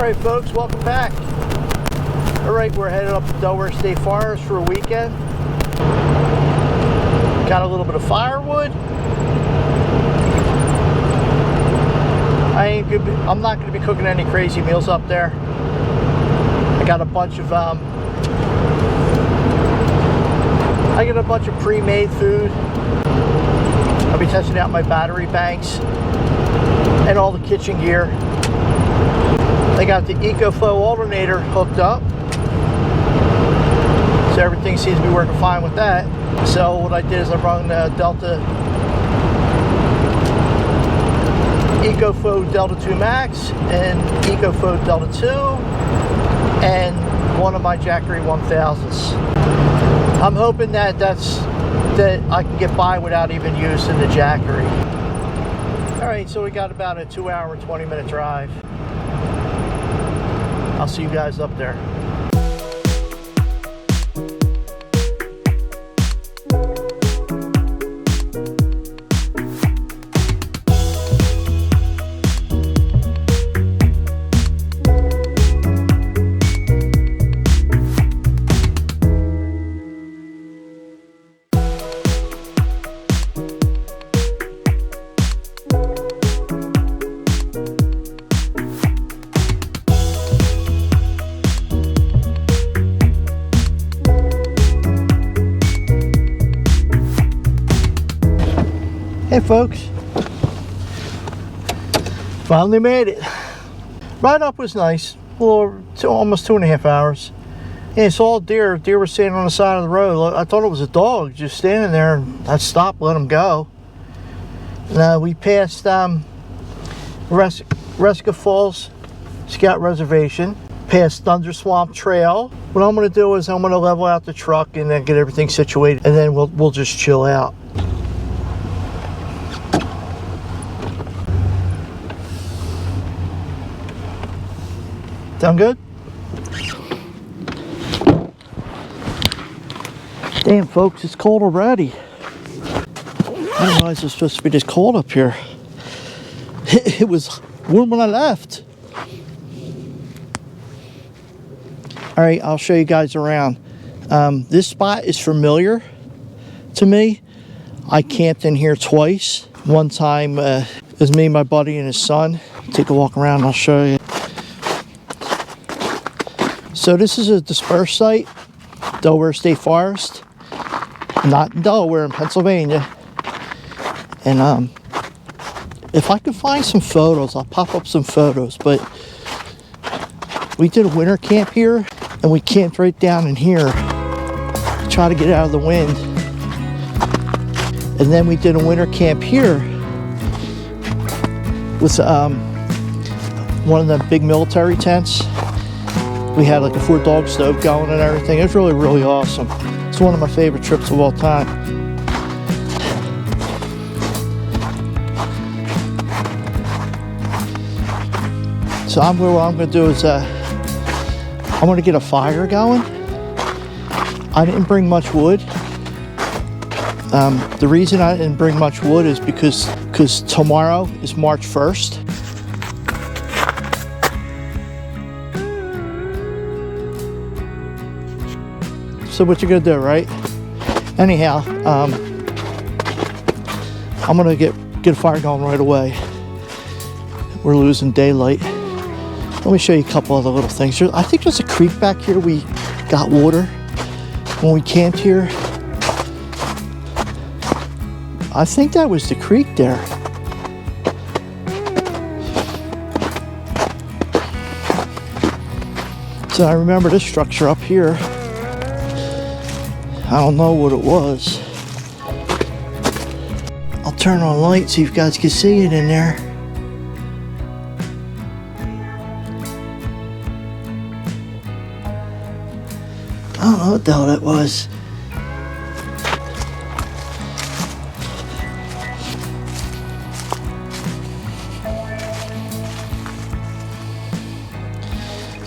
Alright folks, welcome back. Alright, we're headed up to Delaware State Forest for a weekend. Got a little bit of firewood. I'm not going to be cooking any crazy meals up there. I got a bunch of pre-made food. I'll be testing out my battery banks and all the kitchen gear. I got the EcoFlow alternator hooked up, so everything seems to be working fine with that. So what I did is I run the EcoFlow Delta 2 Max and EcoFlow Delta 2 and one of my Jackery 1000s. I'm hoping that I can get by without even using the Jackery. Alright, so we got about a 2 hour and 20 minute drive. I'll see you guys up there. Hey folks, finally made it. Ride up was nice, almost 2.5 hours. Yeah, it's all deer. Deer were standing on the side of the road. I thought it was a dog just standing there, and I stopped, let them go. And, we passed Resica Falls Scout Reservation, past Thunderswamp Trail. What I'm going to do is I'm going to level out the truck and then get everything situated, and then we'll just chill out. Sound good? Damn folks, it's cold already. I didn't realize it was supposed to be this cold up here. It was warm when I left. Alright, I'll show you guys around. This spot is familiar to me. I camped in here twice. One time it was me, my buddy, and his son. Take a walk around, I'll show you. So this is a dispersed site, Delaware State Forest, not in Delaware, in Pennsylvania. And if I can find some photos, I'll pop up some photos. But we did a winter camp here, and we camped right down in here to try to get out of the wind. And then we did a winter camp here with one of the big military tents. We had like a 4-dog stove going and everything. It was really, really awesome. It's one of my favorite trips of all time. So what I'm going to do is I'm going to get a fire going. I didn't bring much wood. The reason I didn't bring much wood is because tomorrow is March 1st. So what you're gonna do, right? Anyhow, I'm gonna get a fire going right away. We're losing daylight. Let me show you a couple other little things. I think there's a creek back here. We got water when we camped here. I think that was the creek there. So I remember this structure up here. I don't know what it was. I'll turn on light so you guys can see it in there. I don't know what the hell that was.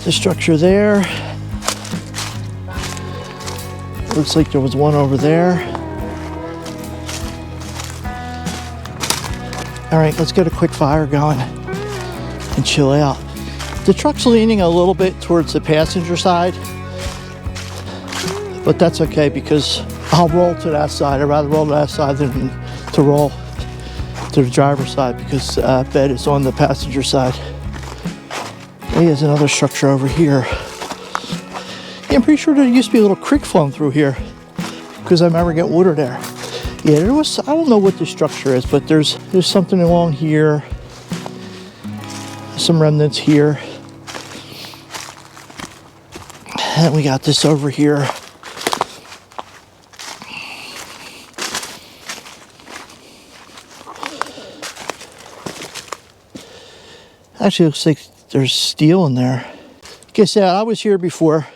The structure there. Looks like there was one over there. All right, let's get a quick fire going and chill out. The truck's leaning a little bit towards the passenger side, but that's okay because I'll roll to that side. I'd rather roll to that side than to roll to the driver's side because bed is on the passenger side. There's another structure over here. Yeah, I'm pretty sure there used to be a little creek flowing through here because I remember getting water there. Yeah, there was, I don't know what the structure is, but there's something along here. Some remnants here. And we got this over here. Actually, looks like there's steel in there. Like I said, I was here before.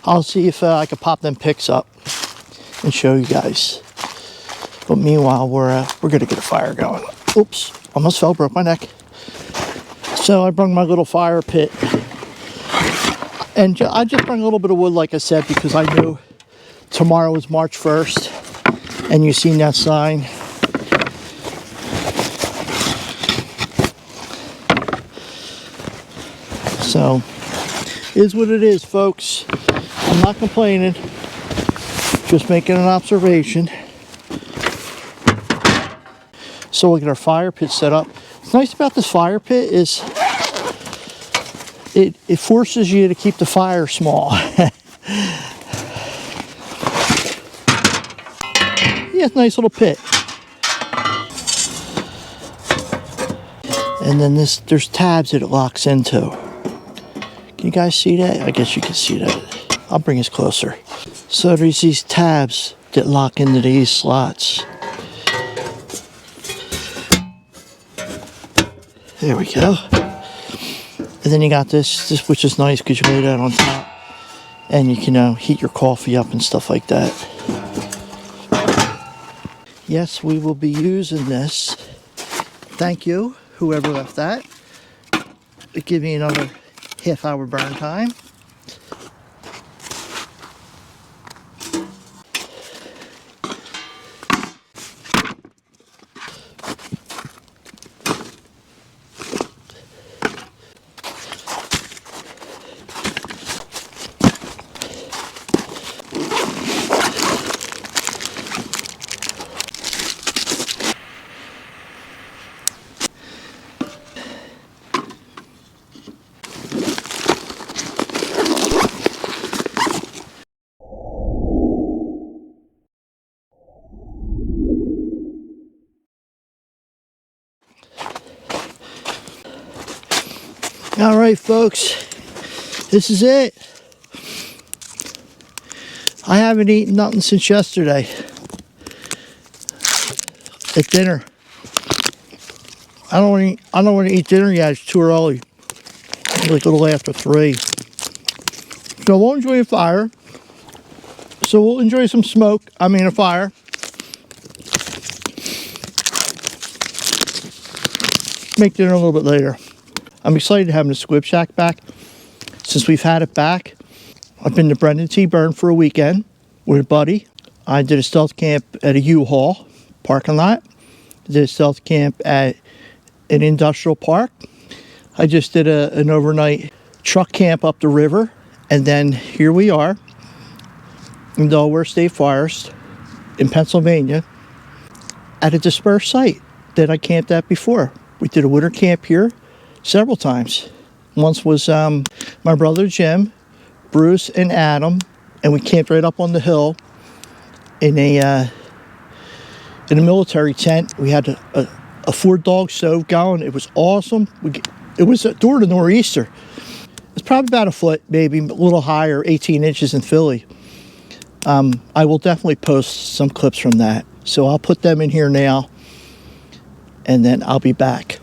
I'll see if I can pop them pics up and show you guys. But meanwhile, we're gonna get a fire going. Oops, almost fell, broke my neck. So I brought my little fire pit. And I just brought a little bit of wood, like I said, because I knew tomorrow is March 1st. And you've seen that sign. So, is what it is, folks. I'm not complaining. Just making an observation. So we'll get our fire pit set up. What's nice about this fire pit is it forces you to keep the fire small. Yeah, it's a nice little pit. And then there's tabs that it locks into. Can you guys see that? I guess you can see that. I'll bring us closer. So there's these tabs that lock into these slots. There we go. And then you got this which is nice because you lay that on top and you can heat your coffee up and stuff like that. Yes, we will be using this. Thank you, whoever left that. It gave me another half-hour burn time. All right, folks, this is it. I haven't eaten nothing since yesterday at dinner. I don't want to eat dinner yet. It's too early. It's like a little after 3. So we'll enjoy a fire. So we'll enjoy some smoke. I mean a fire. Make dinner a little bit later. I'm excited having the SQWIB shack back. Since we've had it back, I've been to Brendan T. Byrne for a weekend with a buddy. I did a stealth camp at a U-Haul parking lot. I did a stealth camp at an industrial park. I just did an overnight truck camp up the river. And then here we are in Delaware State Forest in Pennsylvania at a dispersed site that I camped at before. We did a winter camp here several times. Once was my brother Jim, Bruce, and Adam, and we camped right up on the hill in a military tent. We had a 4-dog stove going. It was awesome. It was during the nor'easter. It's probably about a foot, maybe a little higher, 18 inches in Philly. I will definitely post some clips from that. So I'll put them in here now, and then I'll be back.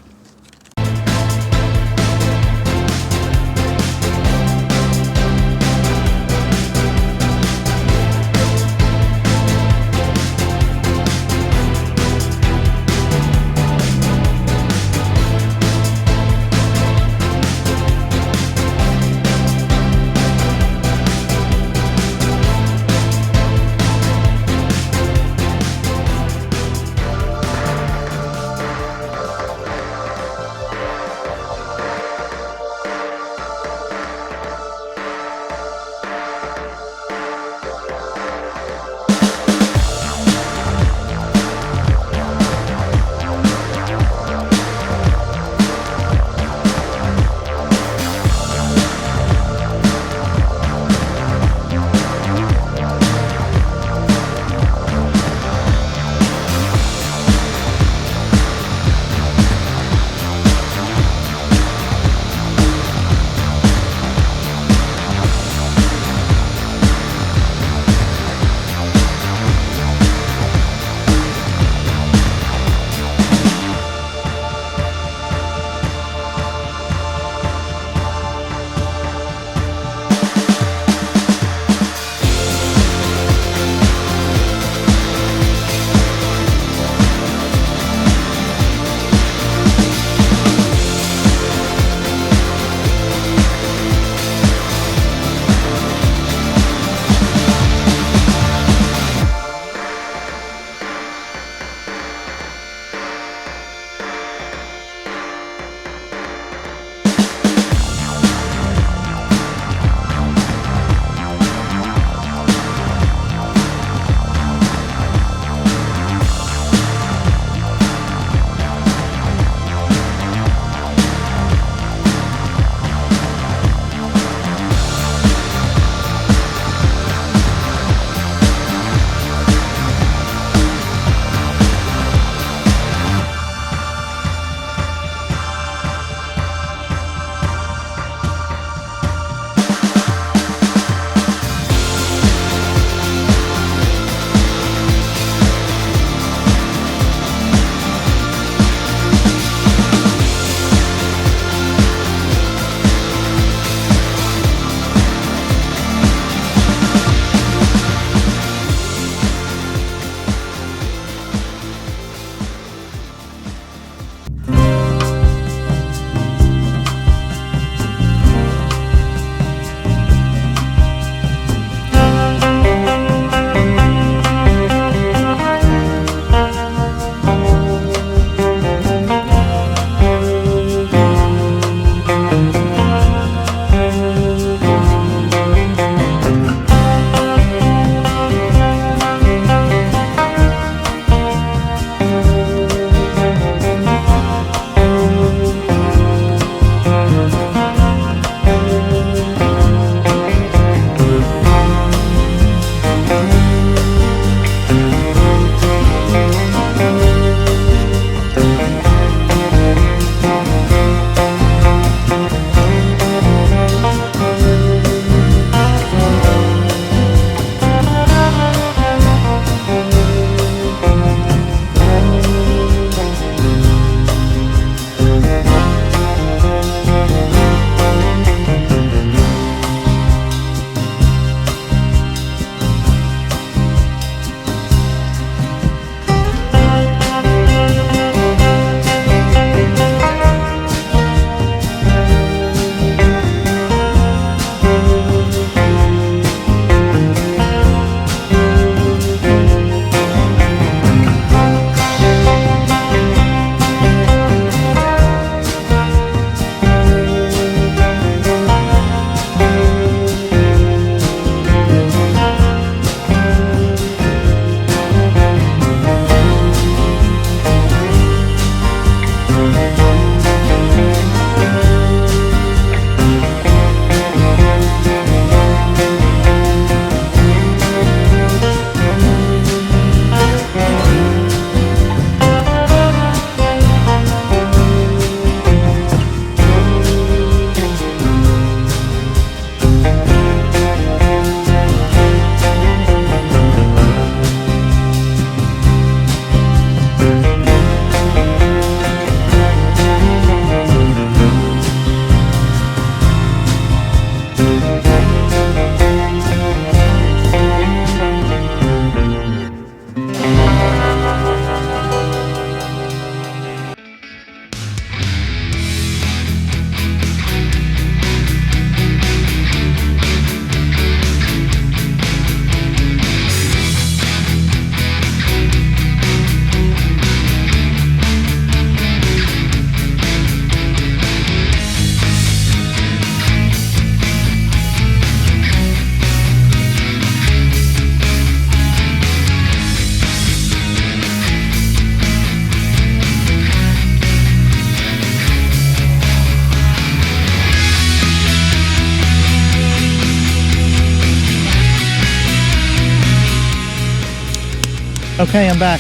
Okay, I'm back.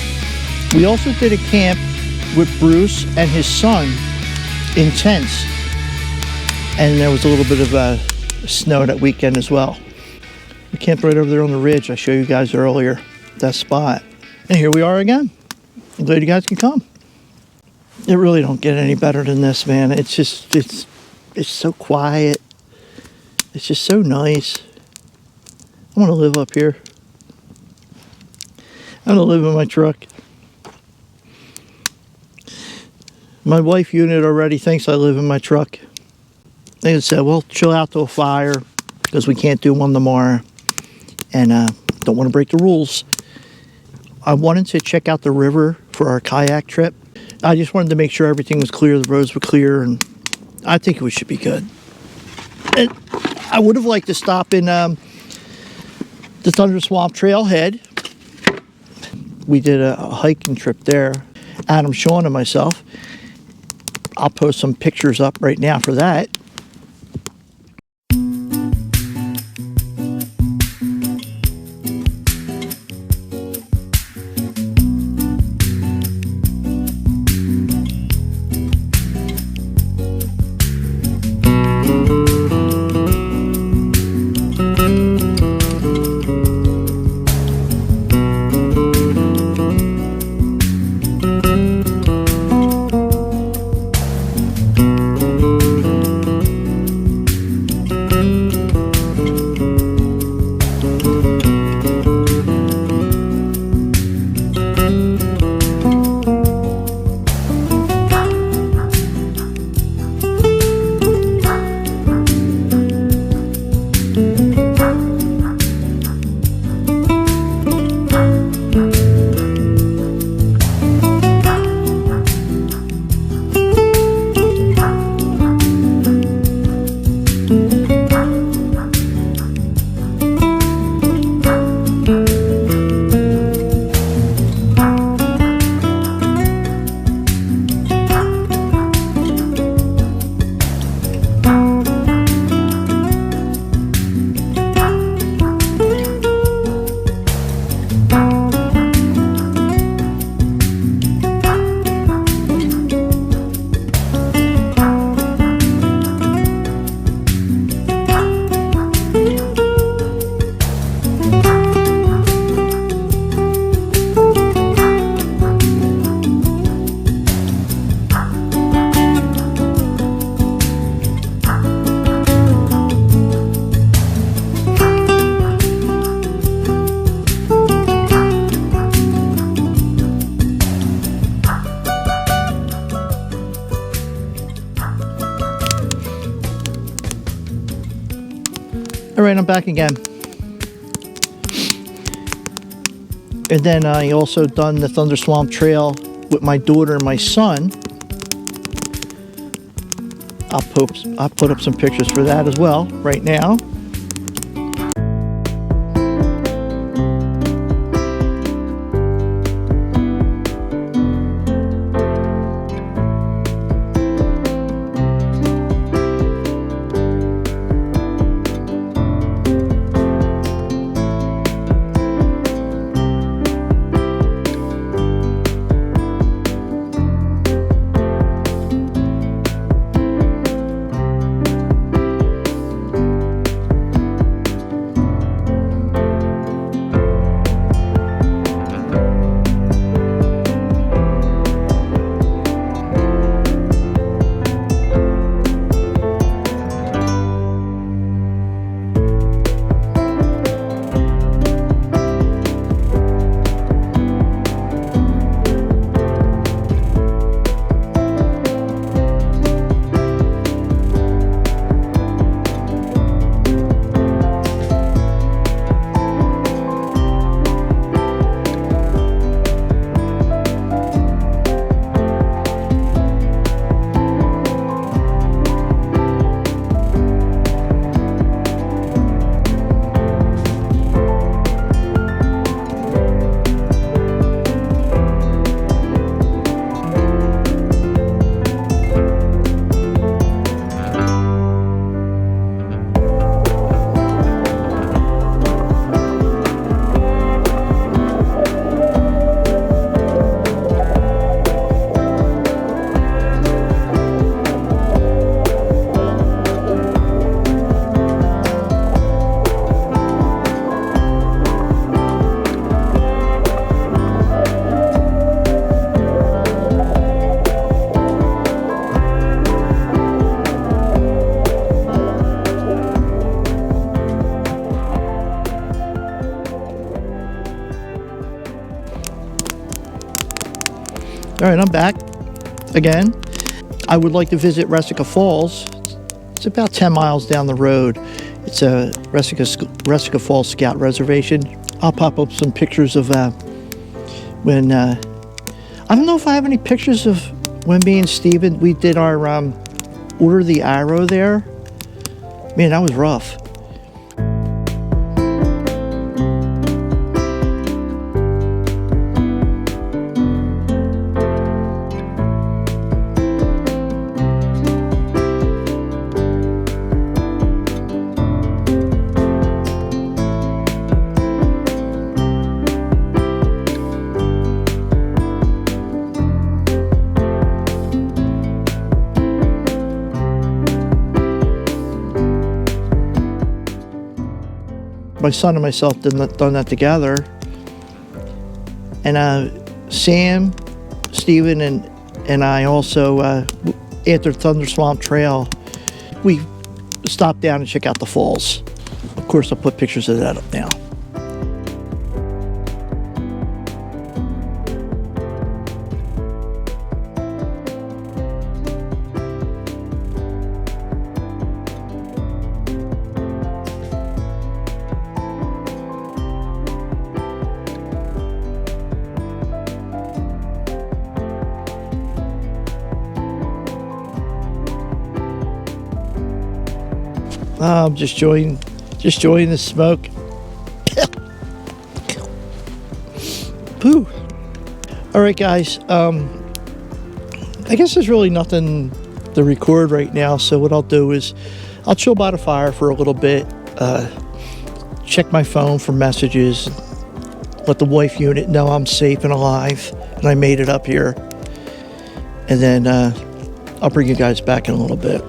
We also did a camp with Bruce and his son in tents. And there was a little bit of snow that weekend as well. We camped right over there on the ridge. I showed you guys earlier, that spot. And here we are again. I'm glad you guys can come. It really don't get any better than this, man. It's just, it's so quiet. It's just so nice. I want to live up here. I want to live in my truck. My wife unit already thinks I live in my truck. They said, well, chill out to a fire because we can't do one tomorrow. And don't want to break the rules. I wanted to check out the river for our kayak trip. I just wanted to make sure everything was clear, the roads were clear, and I think it should be good. And I would have liked to stop in the Thunderswamp Trail Head. We did a hiking trip there, Adam, Sean, and myself. I'll post some pictures up right now for that. All right, I'm back again. And then I also done the Thunderswamp Trail with my daughter and my son. I'll put up some pictures for that as well right now. All right, I'm back again. I would like to visit Resica Falls. It's about 10 miles down the road. It's a Resica Falls Scout Reservation. I'll pop up some pictures of when, I don't know if I have any pictures of when me and Steven, we did our Order the Arrow there. Man, that was rough. My son and myself done that together, and Sam, Steven, and I also after Thunderswamp Trail, we stopped down and check out the falls. Of course, I'll put pictures of that up now. I'm just enjoying the smoke. Pooh. All right, guys. I guess there's really nothing to record right now. So what I'll do is I'll chill by the fire for a little bit, check my phone for messages, let the wife unit know I'm safe and alive and I made it up here. And then I'll bring you guys back in a little bit.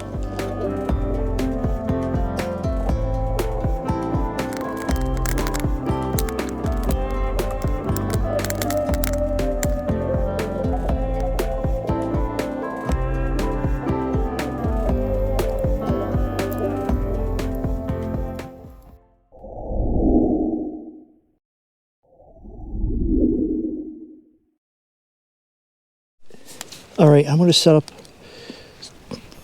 All right, I'm going to set up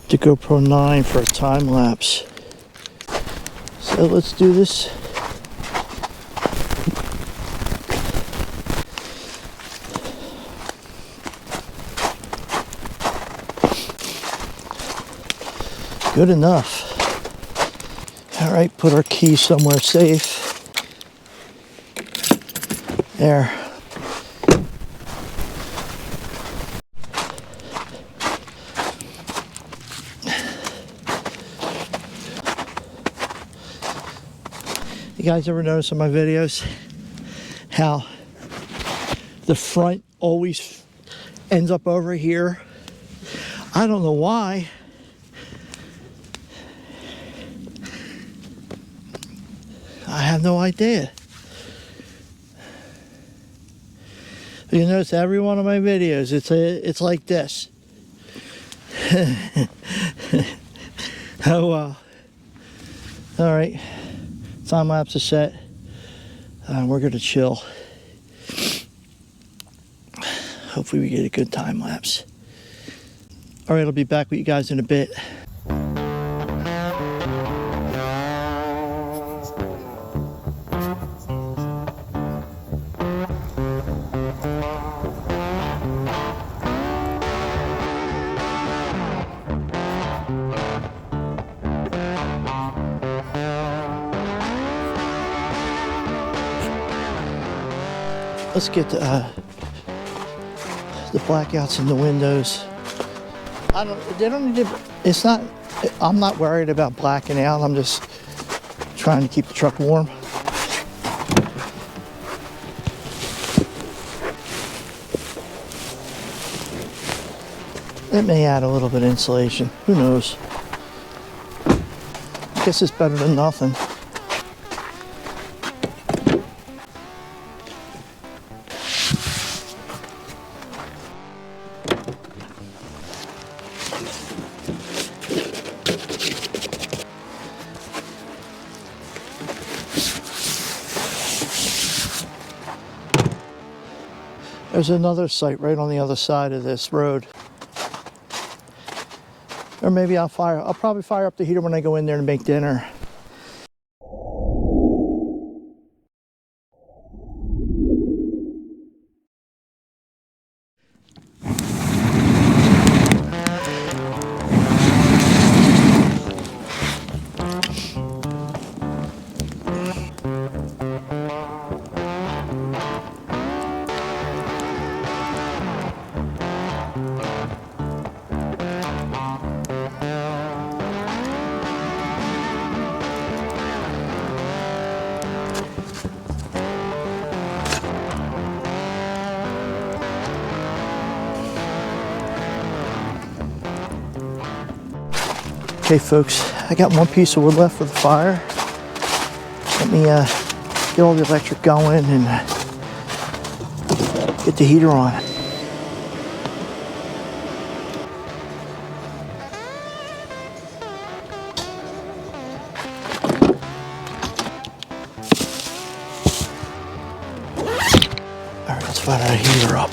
the GoPro 9 for a time lapse. So let's do this. Good enough. All right, put our key somewhere safe. There. You guys ever notice in my videos how the front always ends up over here? I don't know why. I have no idea. You notice every one of my videos, it's like this. Oh well. All right. Time lapse is set. We're gonna chill. Hopefully we get a good time lapse. All right, I'll be back with you guys in a bit. Let's get the blackouts in the windows. They don't need to, it's not, I'm not worried about blacking out. I'm just trying to keep the truck warm. It may add a little bit of insulation. Who knows? I guess it's better than nothing. There's another site right on the other side of this road. Or maybe I'll probably fire up the heater when I go in there to make dinner. Okay folks, I got one piece of wood left for the fire. Let me get all the electric going and get the heater on. Alright, let's fire that heater up.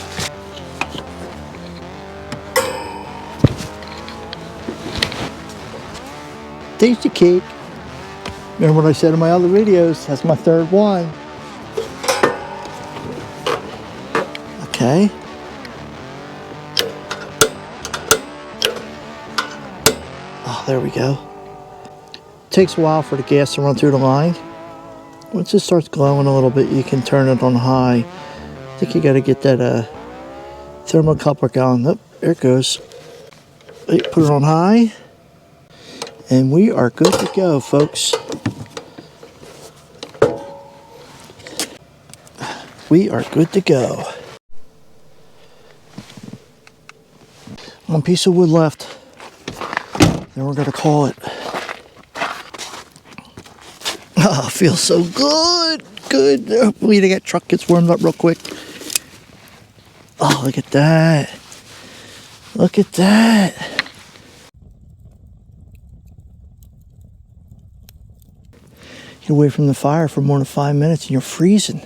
Tasty cake. Remember what I said in my other videos? That's my third one. Okay. Oh, there we go. Takes a while for the gas to run through the line. Once it starts glowing a little bit, you can turn it on high. I think you got to get that thermocouple going. Oh, there it goes. Wait, put it on high. And we are good to go, folks. We are good to go. One piece of wood left. Then we're going to call it. Oh, feels so good. Good. Hopefully that truck gets warmed up real quick. Oh, look at that. Look at that. Get away from the fire for more than 5 minutes and you're freezing.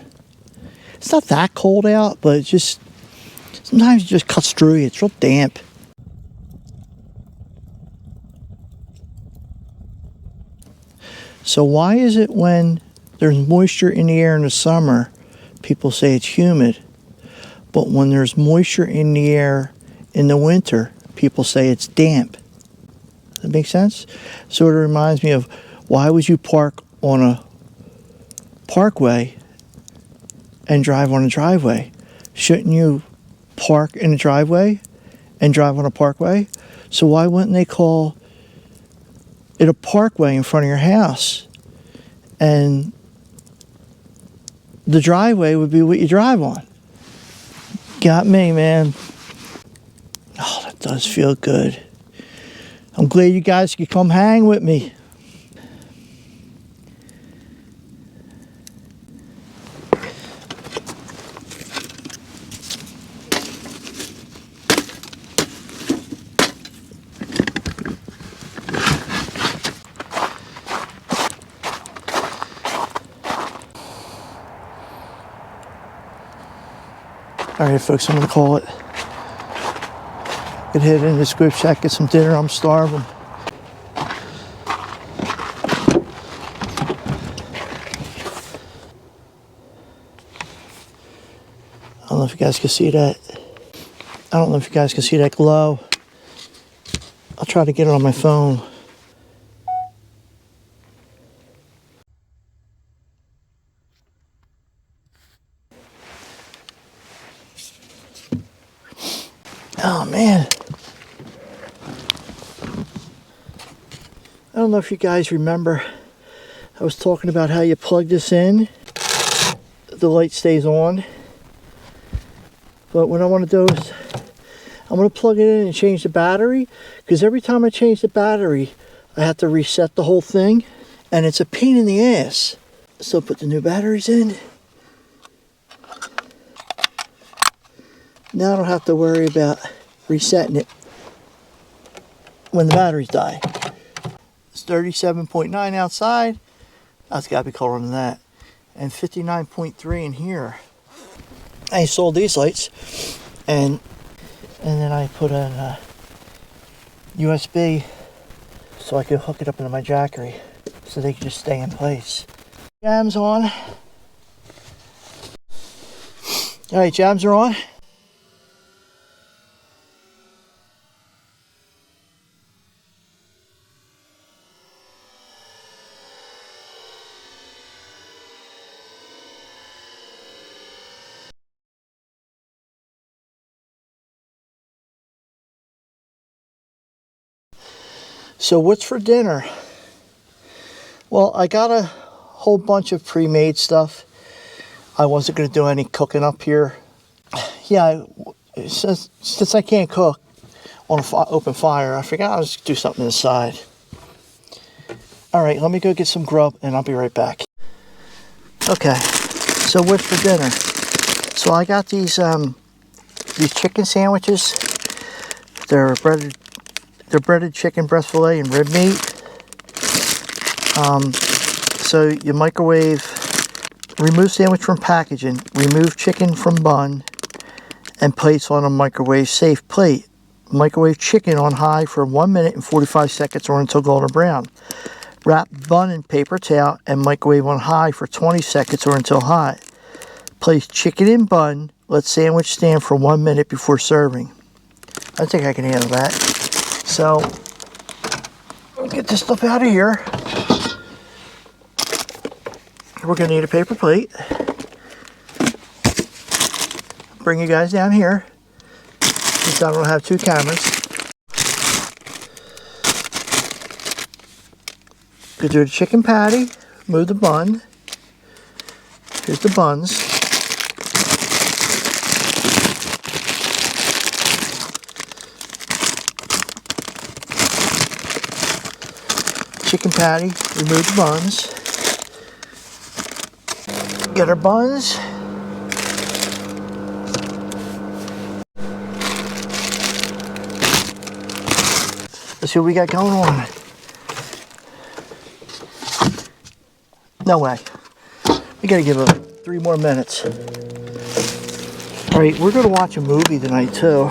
It's not that cold out, but it's just, sometimes it just cuts through you. It's real damp. So why is it when there's moisture in the air in the summer, people say it's humid, but when there's moisture in the air in the winter, people say it's damp? Does that make sense? Sort of reminds me of, why would you park on a parkway and drive on a driveway? Shouldn't you park in a driveway and drive on a parkway? So why wouldn't they call it a parkway in front of your house? And the driveway would be what you drive on. Got me, man. Oh, that does feel good. I'm glad you guys could come hang with me. Alright folks, I'm going to call it. Get head into the SQWIB shack, get some dinner. I'm starving. I don't know if you guys can see that. I don't know if you guys can see that glow. I'll try to get it on my phone. Oh man. I don't know if you guys remember, I was talking about how you plug this in, the light stays on. But what I want to do is, I'm going to plug it in and change the battery, because every time I change the battery, I have to reset the whole thing, and it's a pain in the ass. So put the new batteries in. Now I don't have to worry about resetting it when the batteries die. It's 37.9 outside. That's got to be colder than that. And 59.3 in here. I installed these lights, and then I put a USB so I could hook it up into my jackery so they could just stay in place. Jams on. All right, jams are on. So what's for dinner? Well, I got a whole bunch of pre-made stuff. I wasn't going to do any cooking up here. Yeah, since I can't cook on an open fire, I figured I'll just do something inside. All right, let me go get some grub and I'll be right back. Okay, so what's for dinner? So I got these chicken sandwiches. They're breaded chicken breast fillet and rib meat. So you microwave, remove sandwich from packaging, remove chicken from bun, and place on a microwave safe plate. Microwave chicken on high for 1 minute and 45 seconds or until golden brown. Wrap bun in paper towel and microwave on high for 20 seconds or until hot. Place chicken in bun, let sandwich stand for 1 minute before serving. I think I can handle that. So, we'll get this stuff out of here. We're going to need a paper plate. Bring you guys down here, since I don't have two cameras. Go do the chicken patty, move the bun. Here's the buns. Chicken patty, remove the buns. Get our buns. Let's see what we got going on. No way. We gotta give it 3 more minutes. Alright, we're gonna watch a movie tonight too.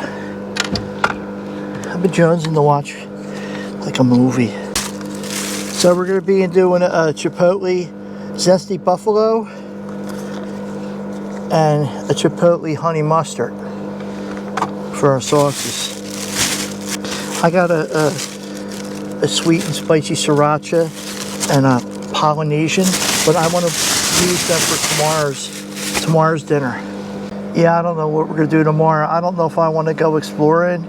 I've been jonesing to watch like a movie. So we're gonna be doing a Chipotle Zesty Buffalo and a Chipotle Honey Mustard for our sauces. I got a sweet and spicy sriracha and a Polynesian, but I want to use them for tomorrow's dinner. Yeah, I don't know what we're gonna do tomorrow. I don't know if I want to go exploring,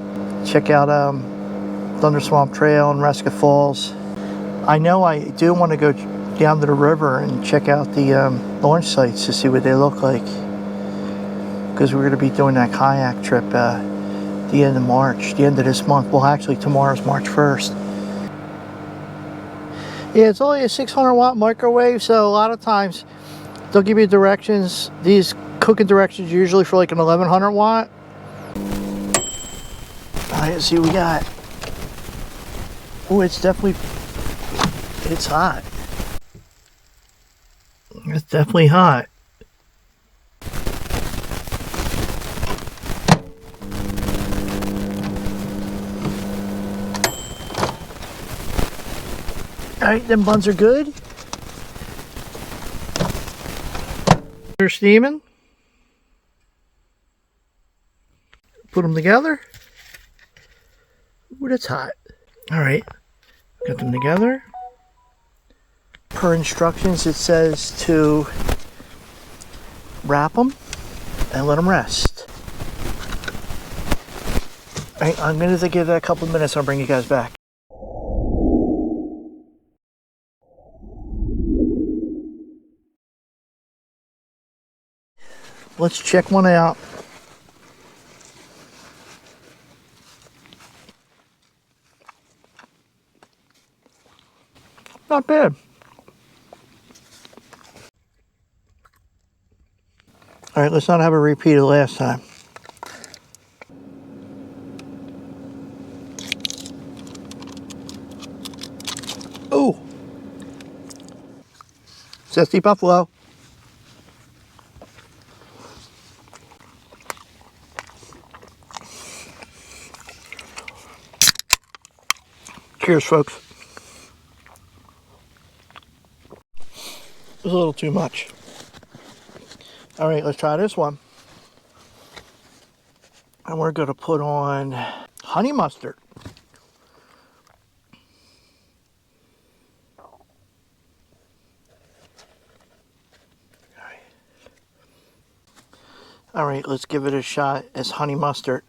check out Thunderswamp Trail and Resica Falls. I know I do want to go down to the river and check out the launch sites to see what they look like, because we're going to be doing that kayak trip the end of March, the end of this month. Well, actually tomorrow's March 1st. Yeah, it's only a 600 watt microwave, so a lot of times they'll give you directions. These cooking directions are usually for like an 1100 watt. Alright, let's see what we got. Oh, it's hot. It's definitely hot. Alright, them buns are good. They're steaming. Put them together. Ooh, that's hot. Alright, got them together. Per instructions, it says to wrap them and let them rest. Alright, I'm going to give that a couple of minutes. I'll bring you guys back. Let's check one out. Not bad. All right, let's not have a repeat of last time. Oh, Zesty Buffalo. Cheers, folks. It was a little too much. All right, let's try this one. And we're going to put on honey mustard. All right, let's give it a shot as honey mustard.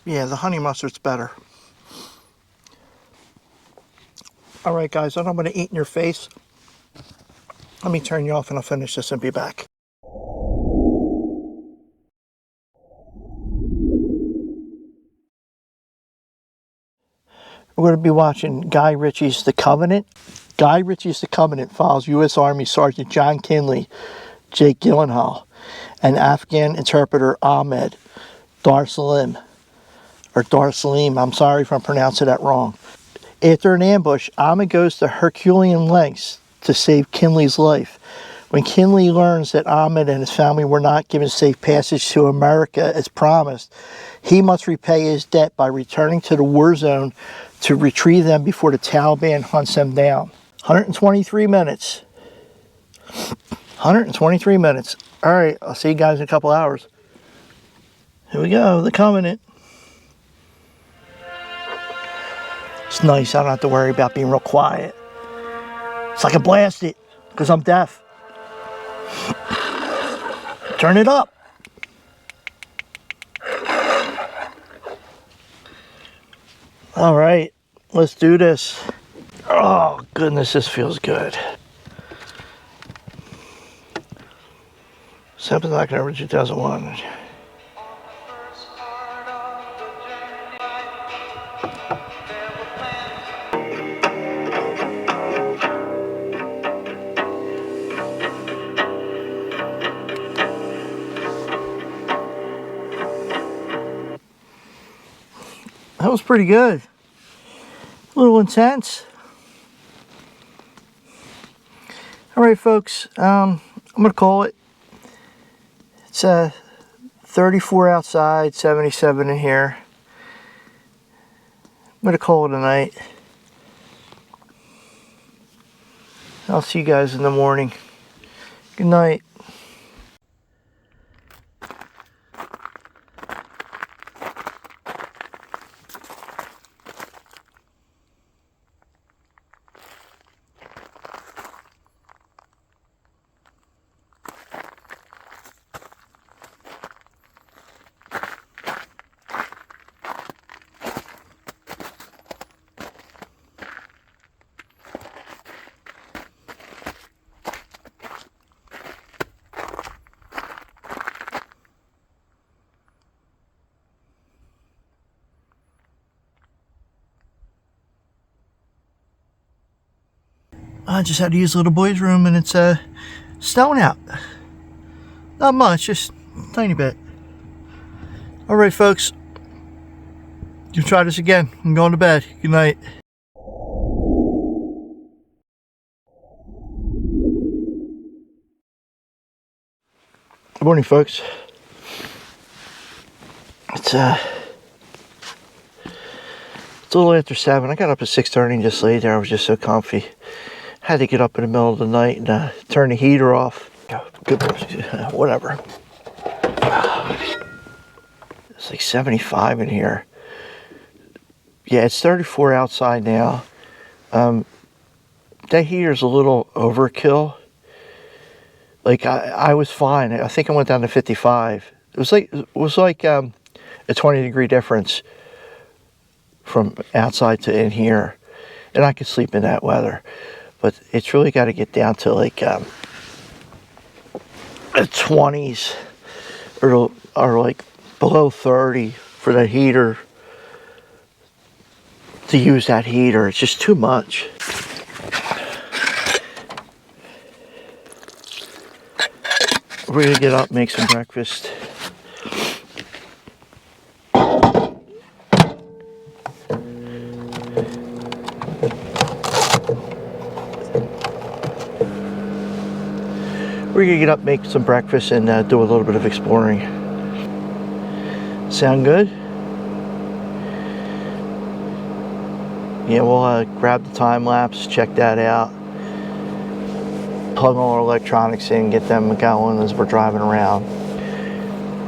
Yeah, the honey mustard's better. All right, guys, I know I'm going to eat in your face. Let me turn you off and I'll finish this and be back. We're going to be watching Guy Ritchie's The Covenant. Guy Ritchie's The Covenant follows U.S. Army Sergeant John Kinley, Jake Gyllenhaal, and Afghan interpreter Ahmed Dar-Salim, I'm sorry if I'm pronouncing that wrong. After an ambush, Ahmed goes to Herculean lengths to save Kinley's life. When Kinley learns that Ahmed and his family were not given safe passage to America as promised, he must repay his debt by returning to the war zone to retrieve them before the Taliban hunts them down. 123 minutes. 123 minutes. All right, I'll see you guys in a couple hours. Here we go, The Covenant. It's nice, I don't have to worry about being real quiet. It's like I blast it, because I'm deaf. Turn it up. All right, let's do this. Oh, goodness, this feels good. 7th October 2001. That was pretty good. A little intense. All right, folks. I'm gonna call it. It's 34 outside, 77 in here. I'm gonna call it a night. I'll see you guys in the morning. Good night. I just had to use the little boy's room and it's snowing out. Not much, just a tiny bit. All right, folks. You try this again. I'm going to bed. Good night. Good morning, folks. It's a little after 7. I got up at 6:30 and just laid there. I was just so comfy. Had to get up in the middle of the night and turn the heater off. Good, whatever. It's like 75 in here. Yeah, it's 34 outside now. That heater's a little overkill. Like I was fine. I think I went down to 55. It was like a 20-degree difference from outside to in here, and I could sleep in that weather. But it's really got to get down to like the 20s or like below 30 for that heater to use that heater. It's just too much. We're gonna get up, make some breakfast. We're We're gonna get up, make some breakfast, and do a little bit of exploring. Sound good? Yeah, we'll grab the time lapse, check that out, plug all our electronics in, get them going as we're driving around.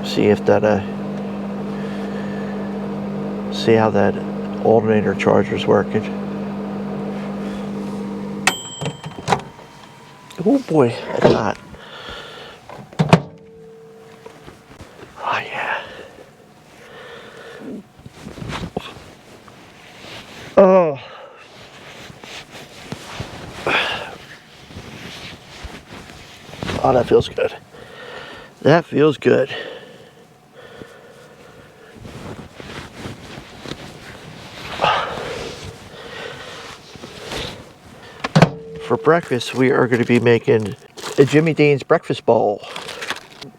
See if that see how that alternator charger's working. Oh boy, that's hot. Oh yeah. Oh. Oh, that feels good. That feels good. For breakfast, we are going to be making a Jimmy Dean's breakfast bowl.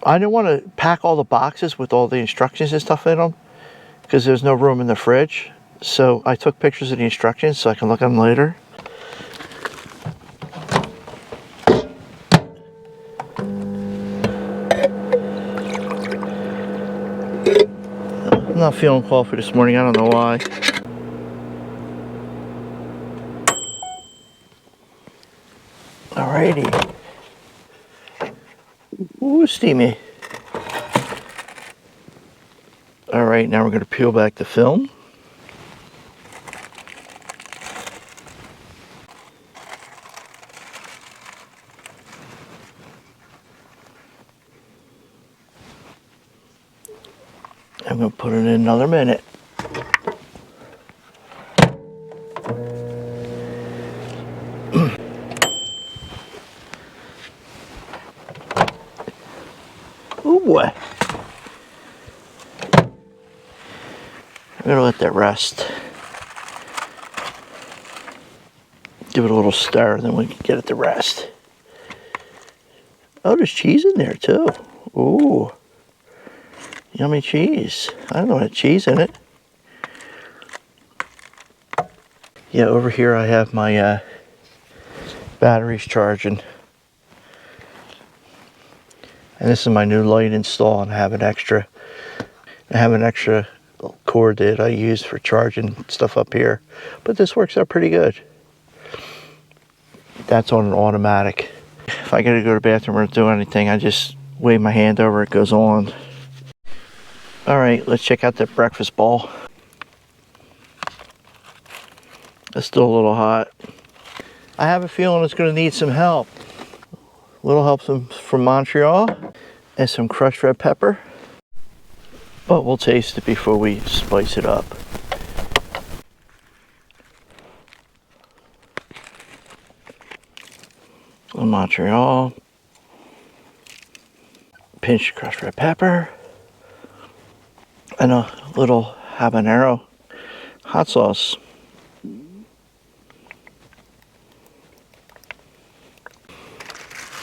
I didn't want to pack all the boxes with all the instructions and stuff in them because there's no room in the fridge. So I took pictures of the instructions so I can look at them later. I'm not feeling coffee this morning, I don't know why. Alrighty. Ooh, steamy. Alright, now we're going to peel back the film. I'm going to put it in another minute. Oh boy. I'm going to let that rest. Give it a little stir, then we can get it to rest. Oh, there's cheese in there too. Ooh. Yummy cheese. I don't know what cheese in it. Yeah, over here I have my batteries charging. And this is my new light install, and I have an extra cord that I use for charging stuff up here. But this works out pretty good. That's on an automatic. If I gotta go to the bathroom or do anything, I just wave my hand over, it goes on. Alright, let's check out that breakfast bowl. It's still a little hot. I have a feeling it's gonna need some help. A little help from Montreal and some crushed red pepper. But we'll taste it before we spice it up. A little Montreal. Pinch of crushed red pepper. And a little habanero hot sauce.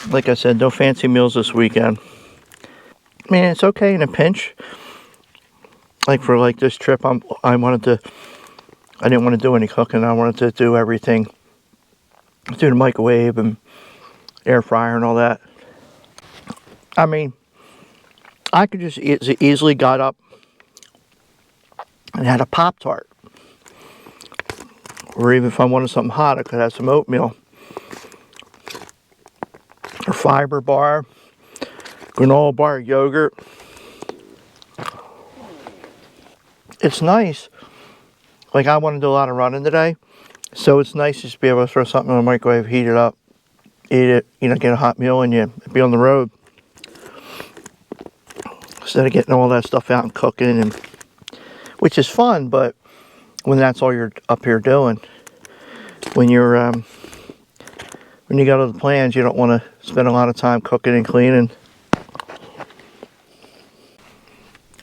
Like I said, no fancy meals this weekend. I mean, it's okay in a pinch. Like for like this trip, I didn't want to do any cooking. I wanted to do everything through the microwave and air fryer and all that. I mean, I could just easily got up and had a Pop-Tart. Or even if I wanted something hot, I could have some oatmeal. Or fiber bar, granola bar, yogurt. It's nice. Like, I want to do a lot of running today, so it's nice just to be able to throw something in the microwave, heat it up, eat it, you know, get a hot meal, and you be on the road. Instead of getting all that stuff out and cooking, and which is fun, but when that's all you're up here doing, when you're when you got other plans, you don't want to spend a lot of time cooking and cleaning.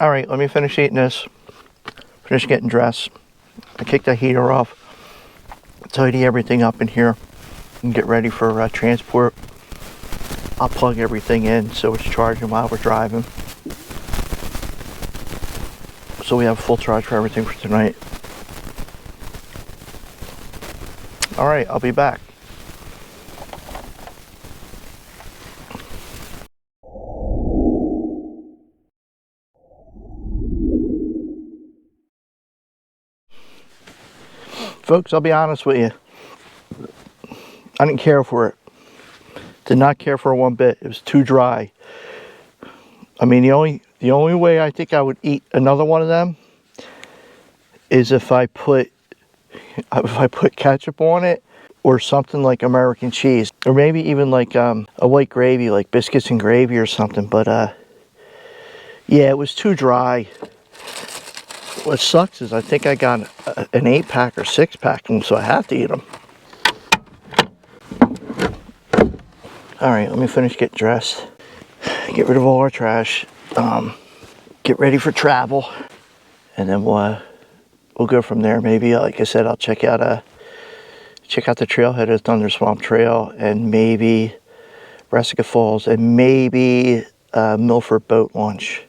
All right, let me finish eating this. Finish getting dressed. I kick the heater off. Tidy everything up in here and get ready for transport. I'll plug everything in so it's charging while we're driving. So we have full charge for everything for tonight. All right, I'll be back. Folks, I'll be honest with you. I didn't care for it. Did not care for it one bit. It was too dry. I mean, the only way I think I would eat another one of them is if I put ketchup on it, or something like American cheese, or maybe even like a white gravy, like biscuits and gravy or something. But yeah, it was too dry. What sucks is I think I got an 8-pack or 6-pack, and so I have to eat them. All right, let me finish getting dressed, get rid of all our trash, get ready for travel, and then we'll go from there. Maybe, like I said, I'll check out the trailhead of Thunderswamp Trail, and maybe Resica Falls, and maybe Milford Boat Launch.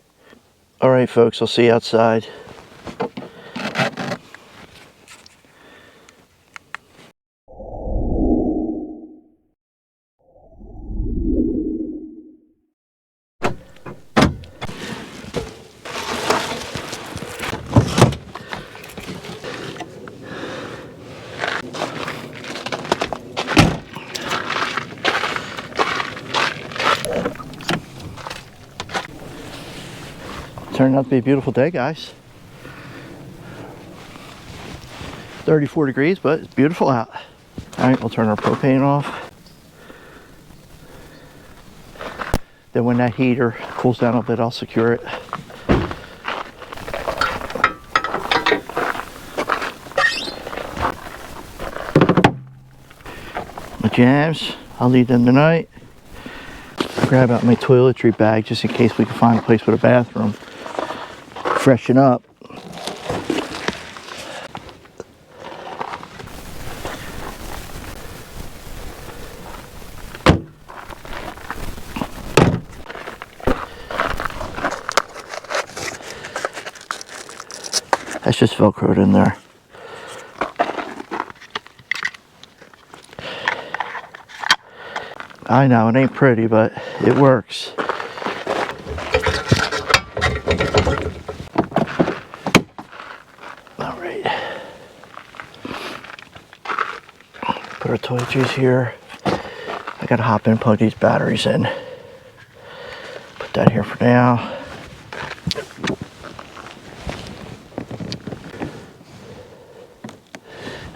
All right, folks, I'll see you outside. Turned out to be a beautiful day, guys. 34 degrees, but it's beautiful out. All right, we'll turn our propane off. Then when that heater cools down a bit, I'll secure it. My jams, I'll leave them tonight. Grab out my toiletry bag just in case we can find a place with a bathroom. Freshen up. That's just Velcroed in there. I know it ain't pretty, but it works. Put our toiletries here. I gotta hop in and plug these batteries in. Put that here for now.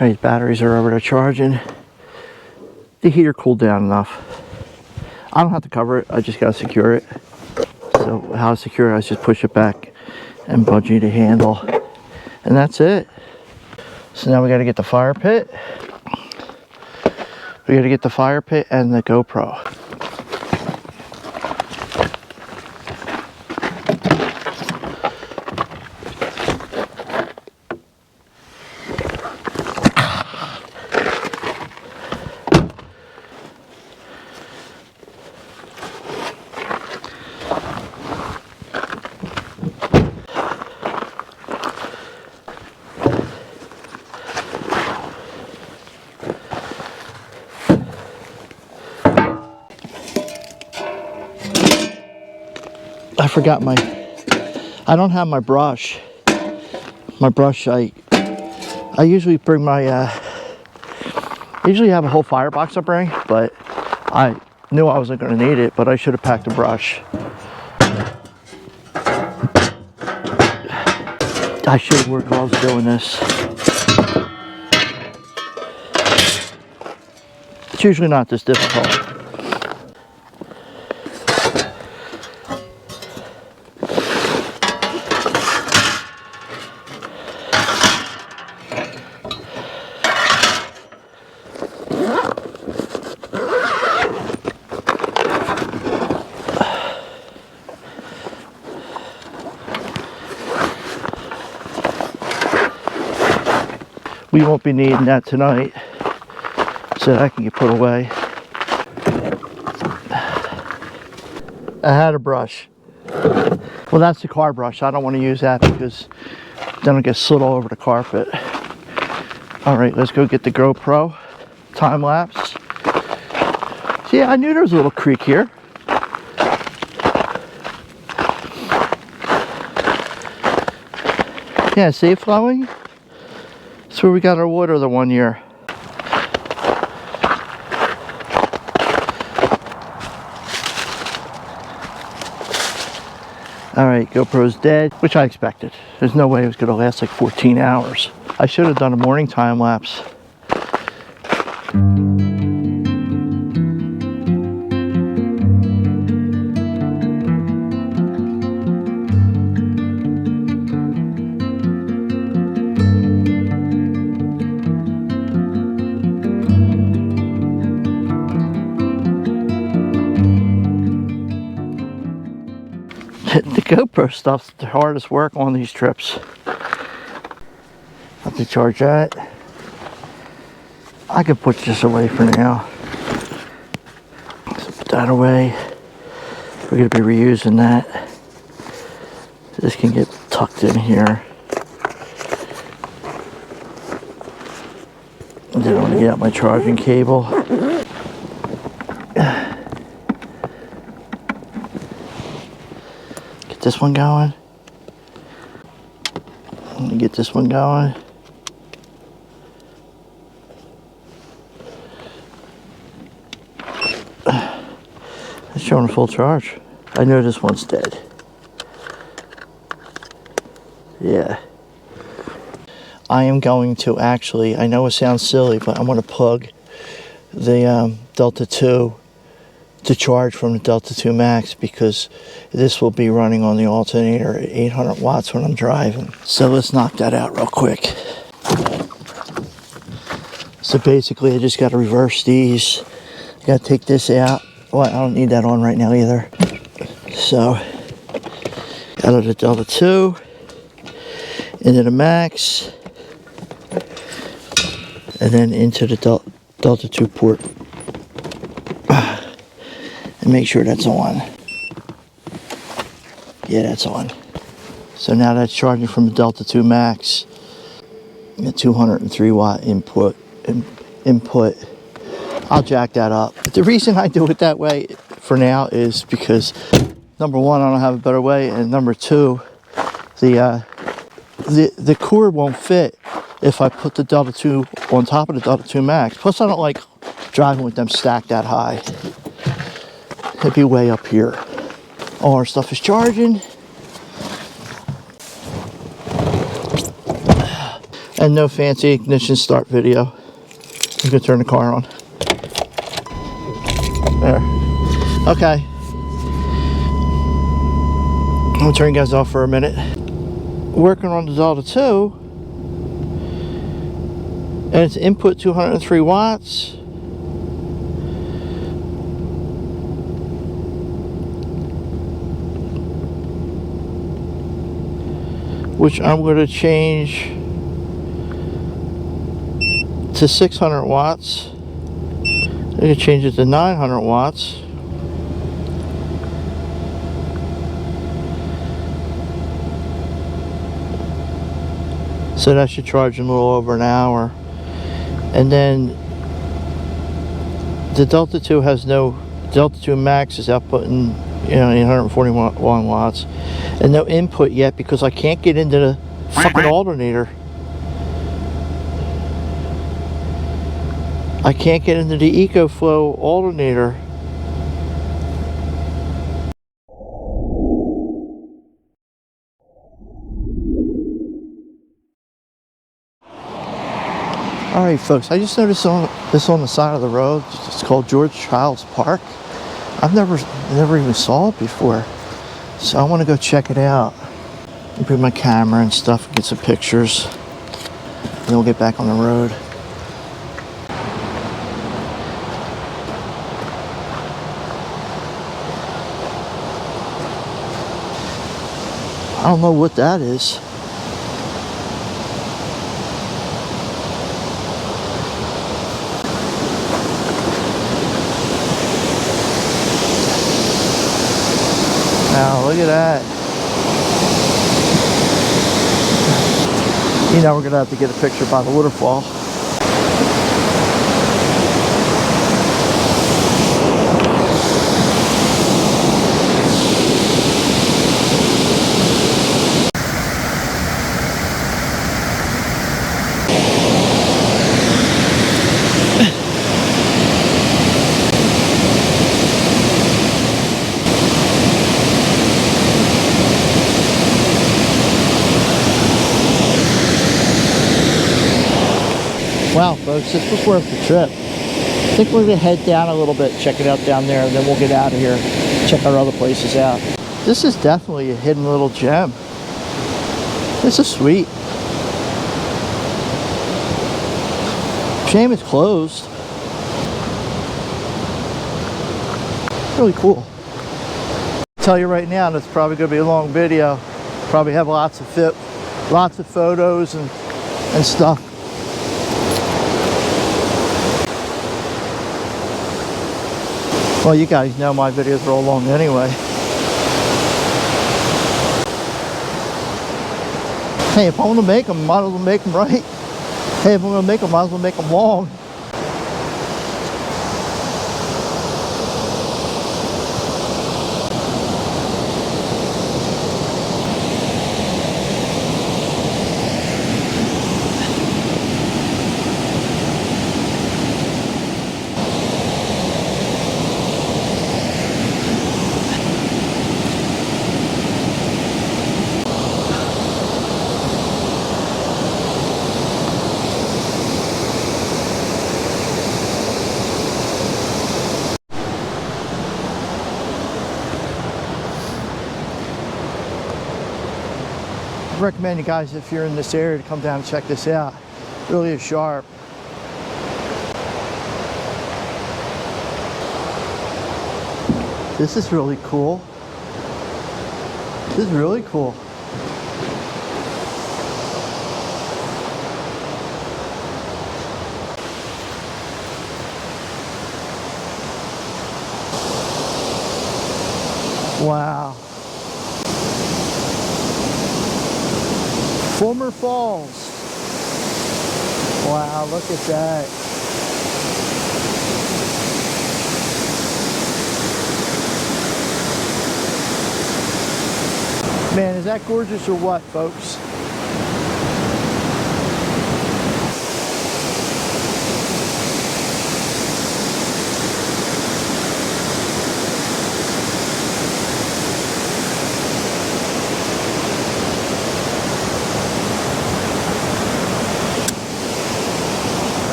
These batteries are over there charging. The heater cooled down enough. I don't have to cover it, I just gotta secure it. So how to secure it, I just push it back and bungee the handle. And that's it. So now we gotta get the fire pit. We gotta get the fire pit and the GoPro. I forgot I don't have my brush. My brush, I usually bring I usually have a whole firebox I bring, but I knew I wasn't going to need it, but I should have packed a brush. I should have worked while I was doing this. It's usually not this difficult. We won't be needing that tonight, so that can get put away. I had a brush. Well, that's the car brush. I don't want to use that because then it'll get slid all over the carpet. All right, let's go get the GoPro time lapse. See, I knew there was a little creek here. Yeah, see it flowing? It's That's where we got our water the one year. Alright, GoPro's dead, which I expected. There's no way it was going to last like 14 hours. I should have done a morning time lapse. The GoPro stuff's the hardest work on these trips. Have to charge that. I could put this away for now. So put that away. We're going to be reusing that. This can get tucked in here. And then I'm going to get out my charging cable. This one going. Let me get this one going. It's showing a full charge. I know this one's dead. Yeah. I am going to actually, I know it sounds silly, but I'm going to plug the Delta 2 to charge from the Delta 2 Max, because this will be running on the alternator at 800 watts when I'm driving. So let's knock that out real quick. So basically I just got to reverse these. I got to take this out. Well, I don't need that on right now either. So out of the Delta 2 into the Max, and then into the Delta 2 port. And make sure that's on. Yeah, that's on. So now that's charging from the Delta 2 Max. A 203 watt input. I'll jack that up. But the reason I do it that way for now is because number one, I don't have a better way, and number two, the cord won't fit if I put the Delta 2 on top of the Delta 2 Max. Plus I don't like driving with them stacked that high. It'd be way up here. All our stuff is charging. And no fancy ignition start video. You can turn the car on. There. Okay. I'm gonna turn you guys off for a minute. Working on the Delta 2. And it's input 203 watts. Which I'm going to change to 600 watts. I'm going to change it to 900 watts. So that should charge in a little over an hour. And then the Delta 2 has no, Delta 2 Max is outputting, 841 watts. And no input yet because I can't get into the fucking alternator. I can't get into the EcoFlow alternator. Alright folks, I just noticed this on the side of the road. It's called George Childs Park. I've never even saw it before. So I want to go check it out. I'll bring my camera and stuff and get some pictures. And then we'll get back on the road. I don't know what that is. Now, look at that. We're going to have to get a picture by the waterfall. folks, this was worth the trip. I think we're gonna head down a little bit, check it out down there, and then we'll get out of here, check our other places out. This is definitely a hidden little gem. This is sweet. Shame it's closed. Really cool. I'll tell you right now, that's probably gonna be a long video. Probably have lots of photos and stuff. Well, you guys know my videos are all long anyway. Hey, if I want to make them, might as well make them right. Hey, if I'm going to make them, might as well make them long. I recommend you guys, if you're in this area, to come down and check this out. It really is sharp. This is really cool. This is really cool. Wow. Former Falls. Wow, look at that. Man, is that gorgeous or what, folks?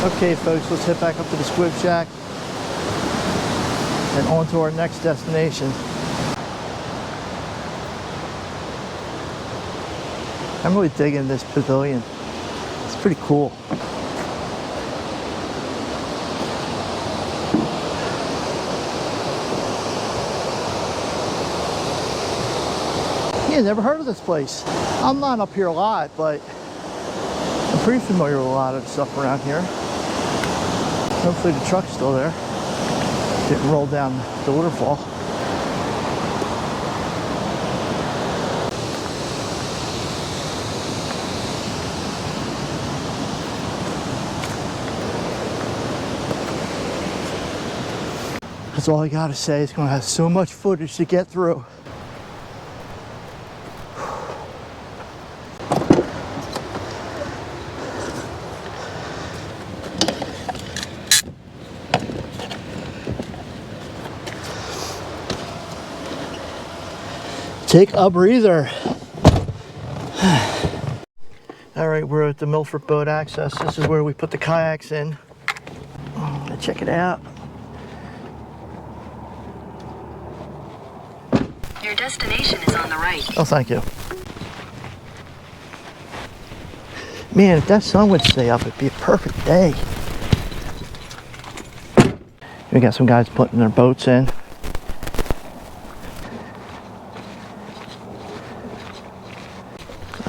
Okay, folks, let's head back up to the SQWIB shack and on to our next destination. I'm really digging this pavilion. It's pretty cool. Yeah, never heard of this place. I'm not up here a lot, but I'm pretty familiar with a lot of stuff around here. Hopefully the truck's still there. Didn't roll down the waterfall. That's all I gotta say. It's gonna have so much footage to get through. Take a breather. All right, we're at the Milford Boat Access. This is where we put the kayaks in. Check it out. Your destination is on the right. Oh, thank you. Man, if that sun would stay up, it'd be a perfect day. We got some guys putting their boats in.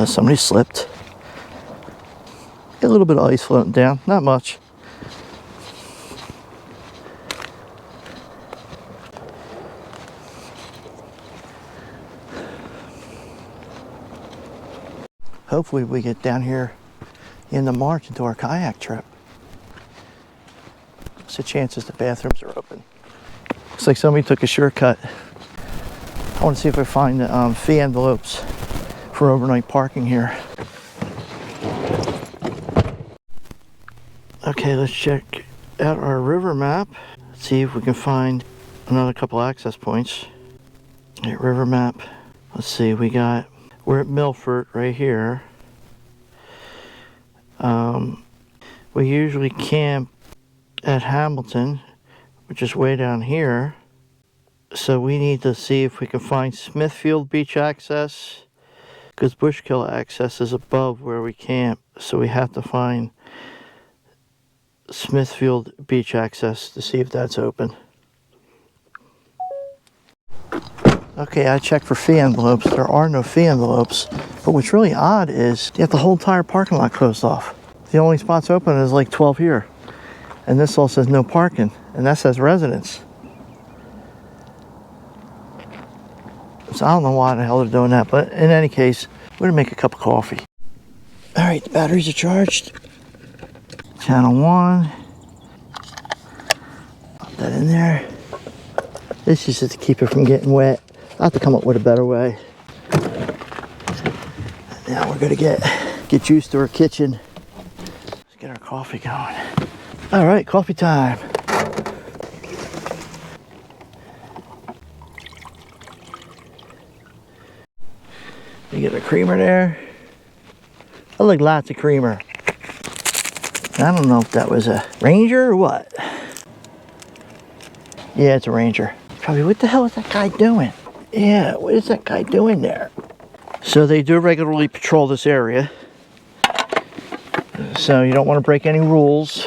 Somebody slipped. Got a little bit of ice floating down, not much. Hopefully we get down here in the March into our kayak trip. What's the chances the bathrooms are open? Looks like somebody took a shortcut. I want to see if I find the fee envelopes for overnight parking here. Okay, let's check out our river map. Let's see if we can find another couple access points. All right, river map. Let's see, we're at Milford right here. We usually camp at Hamilton, which is way down here. So we need to see if we can find Smithfield beach access, because Bushkill access is above where we camp. So we have to find Smithfield beach access to see if that's open. Okay, I checked for fee envelopes. There are no fee envelopes. But what's really odd is you have the whole entire parking lot closed off. The only spots open is like 12 here. And this all says no parking. And that says residents. So I don't know why the hell they're doing that. But in any case, we're going to make a cup of coffee. All right, the batteries are charged. Channel 1. Pop that in there. This is just to keep it from getting wet. I'll have to come up with a better way. Now we're gonna get used to our kitchen. Let's get our coffee going. All right, coffee time. You get a creamer there. I like lots of creamer. I don't know if that was a Ranger or what. Yeah, it's a Ranger. Probably, what the hell is that guy doing? Yeah, what is that guy doing there? So they do regularly patrol this area. So you don't want to break any rules.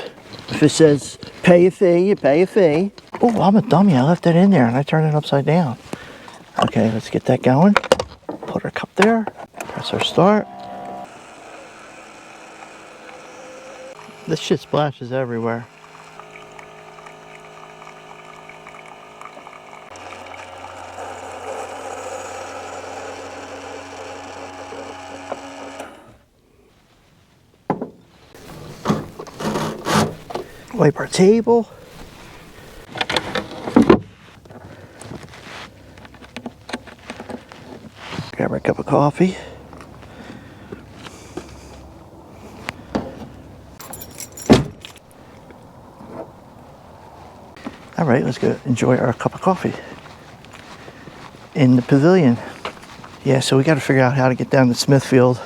If it says pay a fee, you pay a fee. Oh, I'm a dummy. I left that in there and I turned it upside down. Okay, let's get that going. Put our cup there. Press our start. This shit splashes everywhere. Wipe our table. Grab our cup of coffee. All right, let's go enjoy our cup of coffee in the pavilion. Yeah, so we got to figure out how to get down to Smithfield.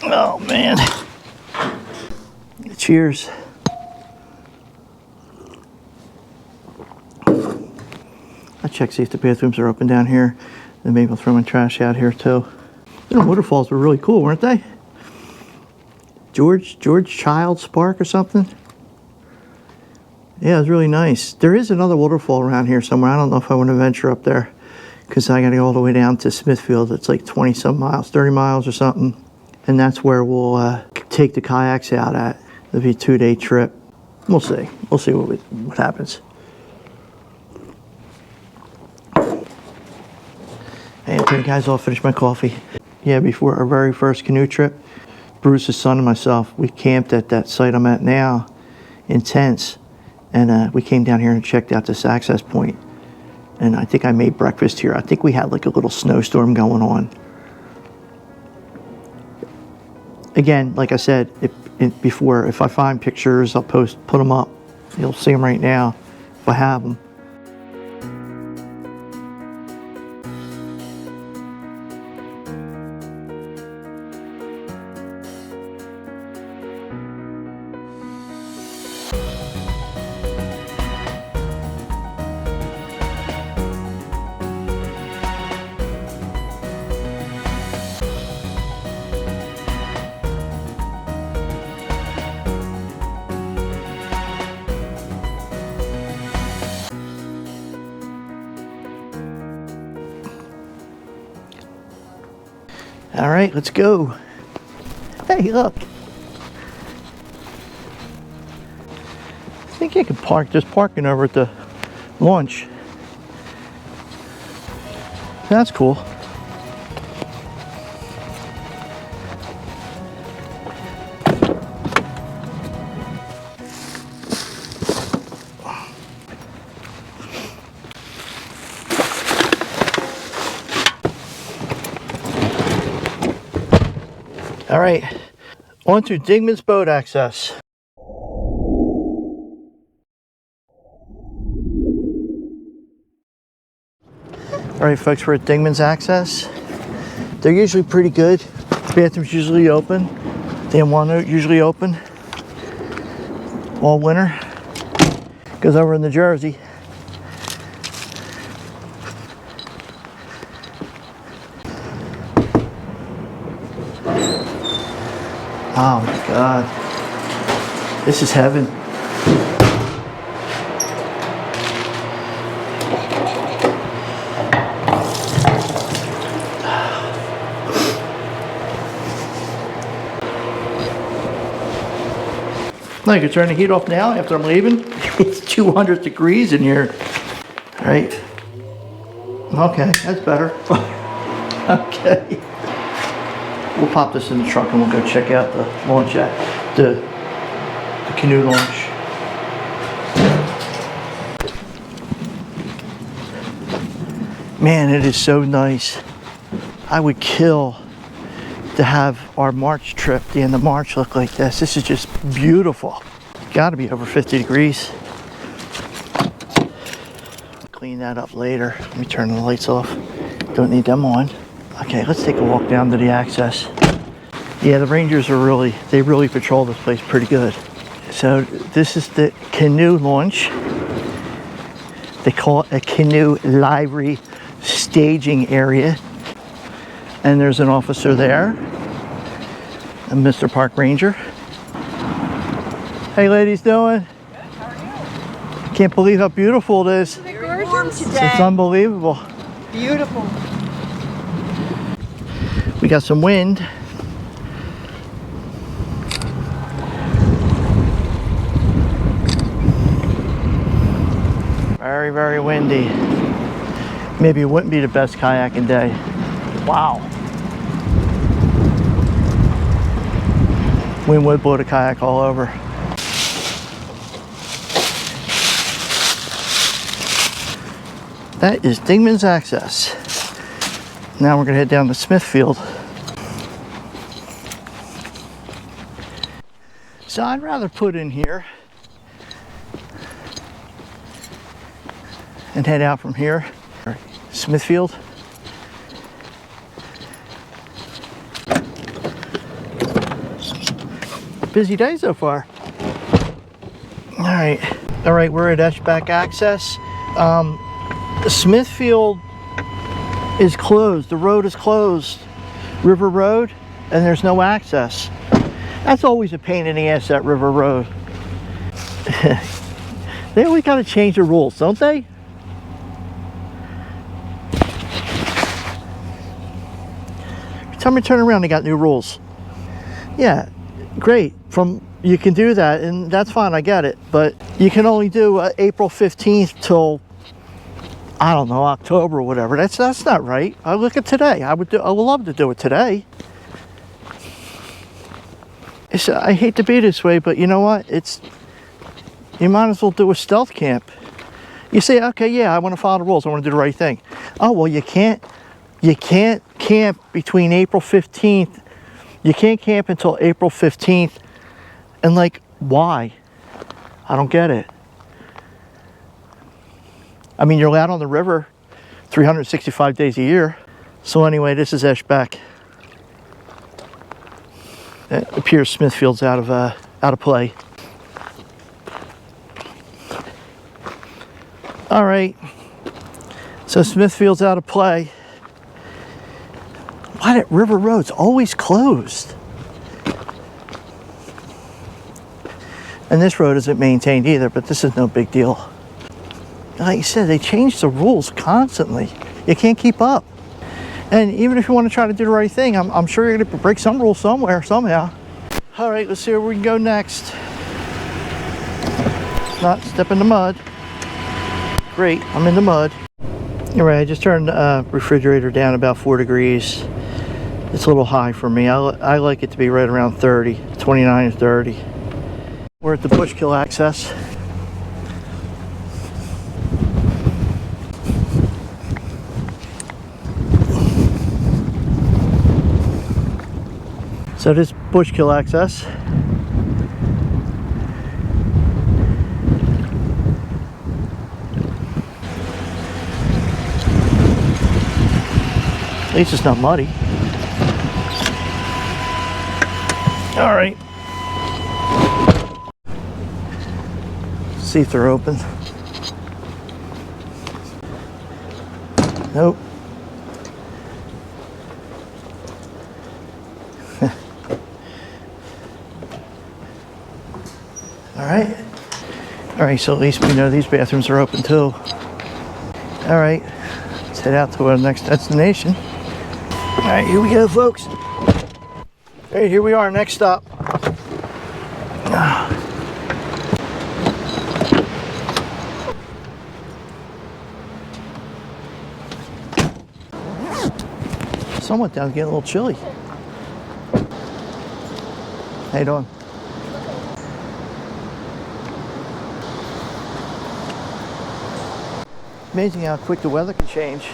Oh man. Cheers. I'll check, see if the bathrooms are open down here. Then maybe I'll throw my trash out here too. The waterfalls were really cool, weren't they? George Childs Park or something? Yeah, it was really nice. There is another waterfall around here somewhere. I don't know if I want to venture up there because I got to go all the way down to Smithfield. It's like 20 some miles, 30 miles or something. And that's where we'll take the kayaks out at. It'll be a 2-day trip. We'll see. We'll see what happens. Hey, okay, guys, I'll finish my coffee. Yeah, before our very first canoe trip, Bruce's son and myself, we camped at that site I'm at now in tents. And we came down here and checked out this access point. And I think I made breakfast here. I think we had like a little snowstorm going on. Again, like I said before, if I find pictures, I'll put them up. You'll see them right now if I have them. All right, let's go. Hey, look. I think you can park, just parking over at the launch. That's cool. All right, on to Digman's boat access. All right, folks, we're at Dingman's Access. They're usually pretty good. Bathroom's usually open. Dam 1 usually open all winter. Goes over in New Jersey. Oh my God, this is heaven. I can turn the heat off now after I'm leaving. It's 200 degrees in here. All right. Okay, that's better. Okay. We'll pop this in the truck and we'll go check out the launch the canoe launch. Man, it is so nice. I would kill to have our March trip, the end of March, look like this. This is just beautiful. Got to be over 50 degrees. Clean that up later. Let me turn the lights off. Don't need them on. Okay, let's take a walk down to the access. Yeah, the rangers are really patrol this place pretty good. So this is the canoe launch. They call it a canoe livery staging area. And there's an officer there, a Mr. Park Ranger. Hey ladies, doing? Good, how are you? Can't believe how beautiful it is. Very warm today. It's unbelievable. Beautiful. We got some wind. Very, very windy. Maybe it wouldn't be the best kayaking day. Wow. Wind would blow the kayak all over. That is Dingman's Access. Now we're gonna head down to Smithfield. So I'd rather put in here and head out from here. Smithfield. Busy day so far. All right, we're at Eshback Access. Smithfield is closed. The road is closed. River Road, and there's no access. That's always a pain in the ass, that River Road. They always got to change the rules, don't they? Every time I turn around, they got new rules. Yeah, great. You can do that, and that's fine. I get it, but you can only do April 15th till, I don't know, October or whatever. That's not right. I look at today. I would love to do it today. I hate to be this way, but you know what? You might as well do a stealth camp. You say, okay, yeah, I want to follow the rules. I want to do the right thing. Oh, well, you can't camp between April 15th. You can't camp until April 15th. And like, why? I don't get it. I mean, you're out on the river 365 days a year. So anyway, this is Eshback. It appears Smithfield's out of play. All right. So Smithfield's out of play. Why that River Road's always closed? And this road isn't maintained either, but this is no big deal. Like you said, they change the rules constantly. You can't keep up. And even if you want to try to do the right thing, I'm sure you're going to break some rules somewhere, somehow. All right, let's see where we can go next. Not step in the mud. Great, I'm in the mud. All right, I just turned the refrigerator down about 4 degrees. It's a little high for me. I like it to be right around 30, 29 or 30. We're at the Bushkill Access. So this Bushkill Access. least it's not muddy. All right. See if they're open. Nope. All right, so at least we know these bathrooms are open too. All right, let's head out to our next destination. All right, here we go, folks. All right, here we are, next stop. Somewhat down, getting a little chilly. How you doing? Amazing how quick the weather can change.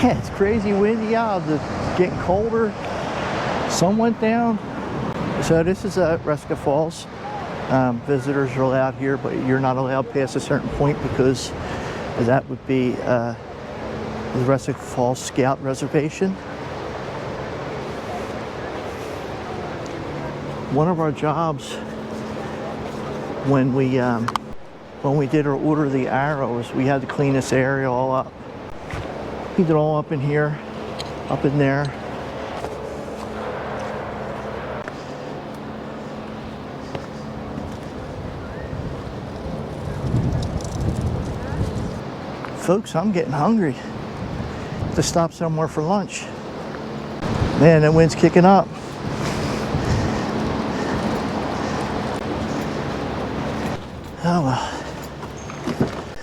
Yeah, it's crazy windy out. It's getting colder. Sun went down. So this is Resica Falls. Visitors are allowed here, but you're not allowed past a certain point because that would be the Resica Falls Scout Reservation. One of our jobs when we did our Order of the Arrows, we had to clean this area all up. We did all up in here, up in there. Folks, I'm getting hungry. Have to stop somewhere for lunch. Man, that wind's kicking up. Oh well.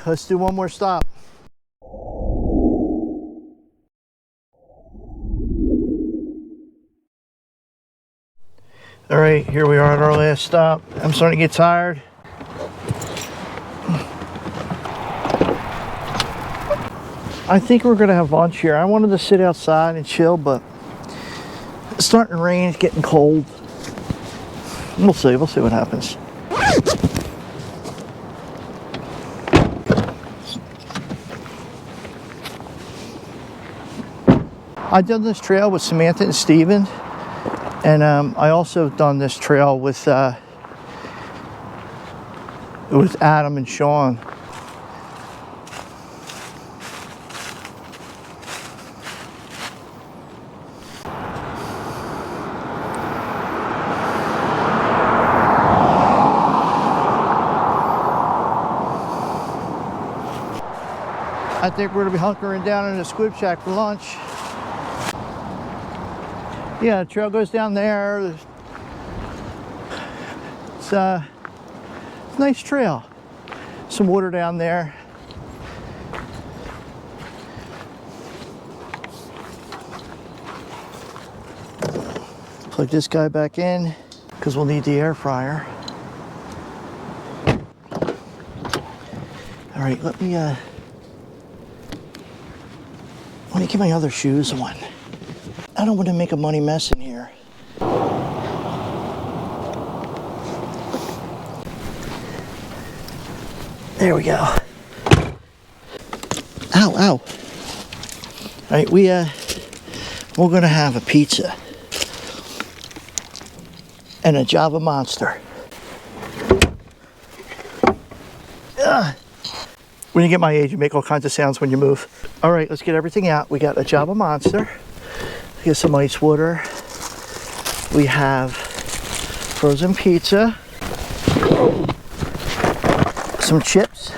Let's do one more stop. All right, here we are at our last stop. I'm starting to get tired. I think we're gonna have lunch here. I wanted to sit outside and chill, but it's starting to rain, it's getting cold. We'll see what happens. I've done this trail with Samantha and Steven. And I also done this trail with Adam and Sean. I think we're gonna be hunkering down in the SQWIB shack for lunch. Yeah, the trail goes down there. It's a nice trail. Some water down there. Plug this guy back in because we'll need the air fryer. All right, let me get my other shoes on. I don't want to make a money mess in here. There we go. Ow, ow. All right, we're gonna have a pizza and a Java Monster. When you get my age, you make all kinds of sounds when you move. All right, let's get everything out. We got a Java Monster. We got some ice water. We have frozen pizza. Some chips.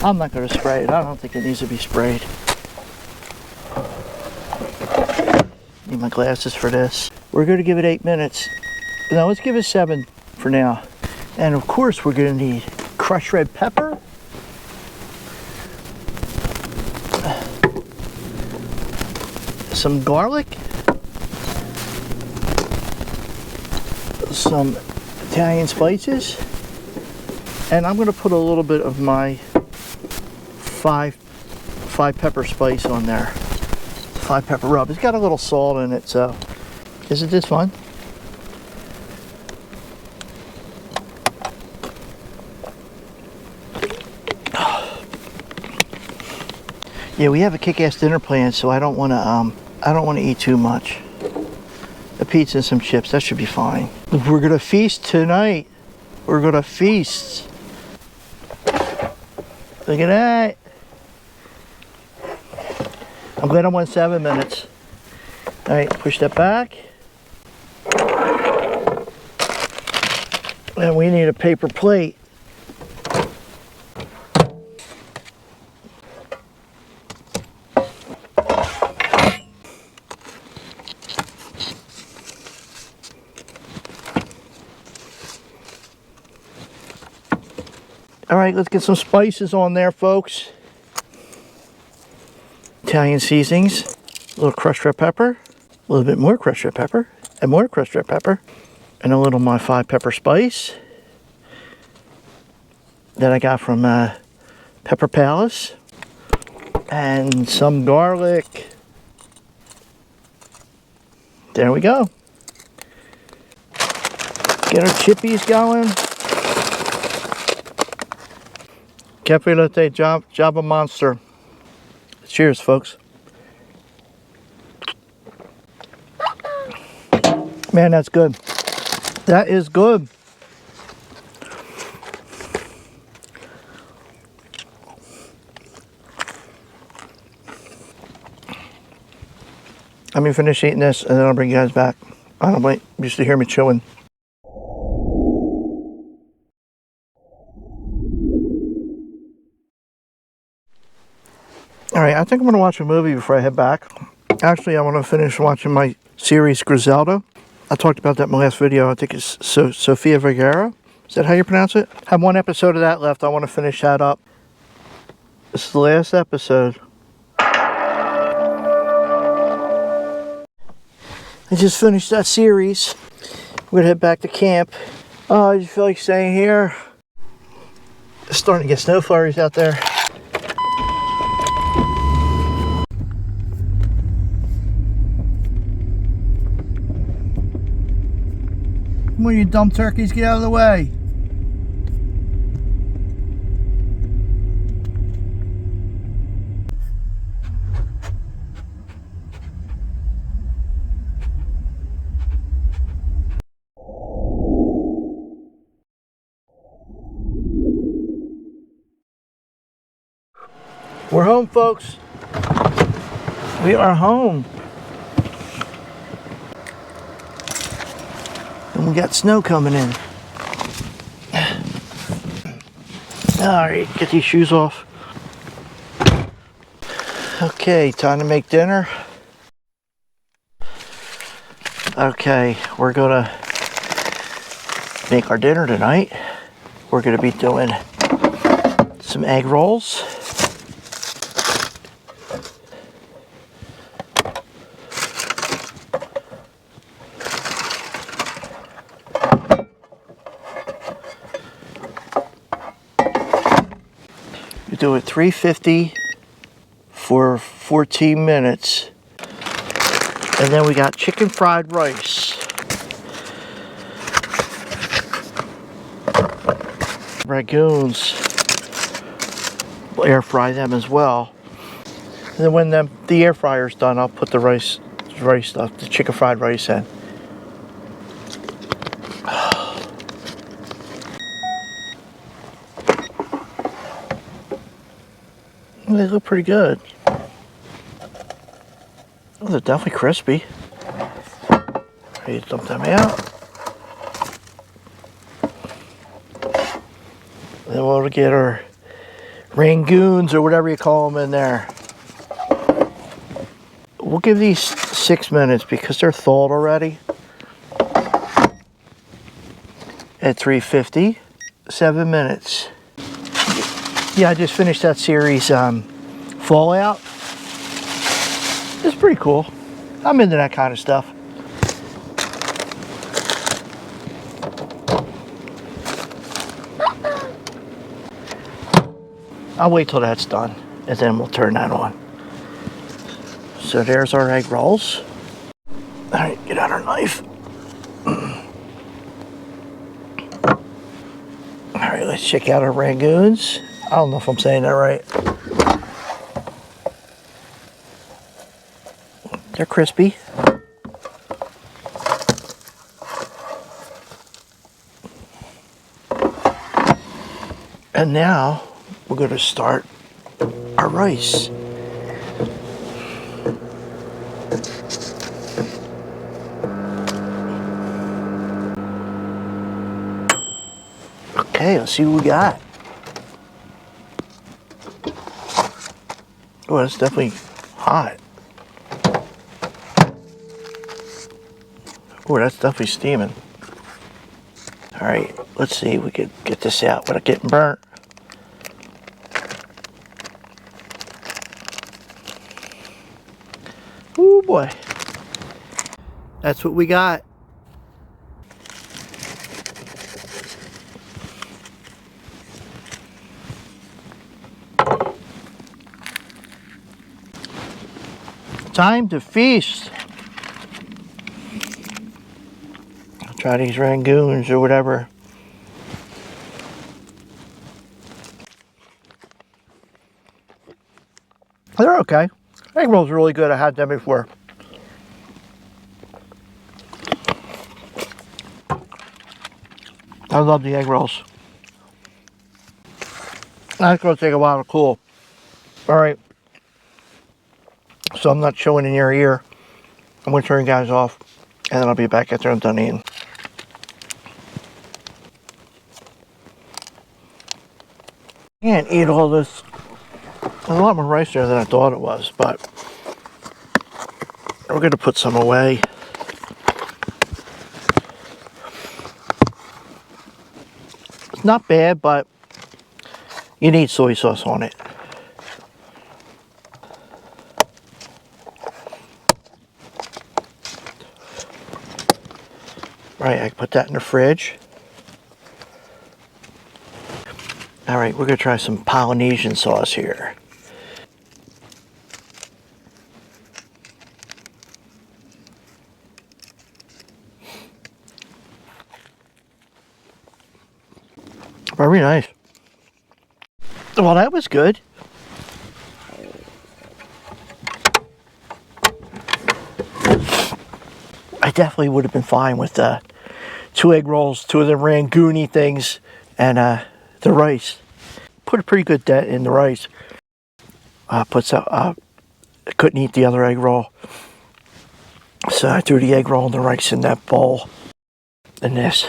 I'm not going to spray it. I don't think it needs to be sprayed. Need my glasses for this. We're going to give it 8 minutes. Now let's give it 7 for now. And of course we're going to need crushed red pepper. Some garlic. Some Italian spices. And I'm going to put a little bit of my five pepper spice on there. 5 pepper rub. It's got a little salt in it, so isn't this fun? Yeah, we have a kick-ass dinner planned, so I don't want to eat too much. A pizza and some chips, that should be fine. We're gonna feast tonight. We're gonna feast. Look at that. I'm glad I went 7 minutes. All right, push that back. And we need a paper plate. All right, let's get some spices on there, folks. Italian seasonings, a little crushed red pepper, a little bit more crushed red pepper, and more crushed red pepper, and a little of my 5 pepper spice that I got from Pepper Palace, and some garlic. There we go. Get our chippies going. Cafe Latte Java Monster. Cheers, folks. Man, that's good. That is good. Let me finish eating this and then I'll bring you guys back. I don't wait. You used to hear me chewing. Alright, I think I'm going to watch a movie before I head back. Actually, I want to finish watching my series Griselda. I talked about that in my last video. I think it's Sofia Vergara. Is that how you pronounce it? I have 1 episode of that left. I want to finish that up. This is the last episode. I just finished that series. We're going to head back to camp. Oh, I just feel like staying here. It's starting to get snow flurries out there. Come on, you dumb turkeys, get out of the way. We're home, folks. We are home. And we got snow coming in. Alright, get these shoes off. Okay, time to make dinner. Okay, we're gonna make our dinner tonight. We're gonna be doing some egg rolls. Do it 350 for 14 minutes. And then we got chicken fried rice. Ragoons. We'll air fry them as well. And then when the air fryer's done, I'll put the rice stuff, the chicken fried rice in. They look pretty good. Oh, they're definitely crispy. Ready to dump them out. Then we'll get our rangoons or whatever you call them in there. we'll give these 6 minutes because they're thawed already. At 350, 7 minutes. Yeah, I just finished that series, Fallout. It's pretty cool. I'm into that kind of stuff. I'll wait till that's done and then we'll turn that on. So there's our egg rolls. All right, get out our knife. All right, let's check out our rangoons. I don't know if I'm saying that right. They're crispy. And now we're going to start our rice. Okay, let's see what we got. Oh, that's definitely hot. Oh, that's definitely steaming. All right, let's see if we could get this out without getting burnt. Oh boy. That's what we got. Time to feast. I'll try these rangoons or whatever. They're okay. Egg rolls are really good. I had them before. I love the egg rolls. That's going to take a while to cool. All right. So I'm not chewing in your ear. I'm going to turn you guys off, and then I'll be back after I'm done eating. I can't eat all this. There's a lot more rice there than I thought it was, but we're going to put some away. It's not bad, but you need soy sauce on it. Right, I put that in the fridge. All right, we're gonna try some Polynesian sauce here. Very nice. Well, that was good. I definitely would have been fine with 2 egg rolls, 2 of the rangoony things, and the rice. Put a pretty good dent in the rice. I couldn't eat the other egg roll, so I threw the egg roll and the rice in that bowl. And this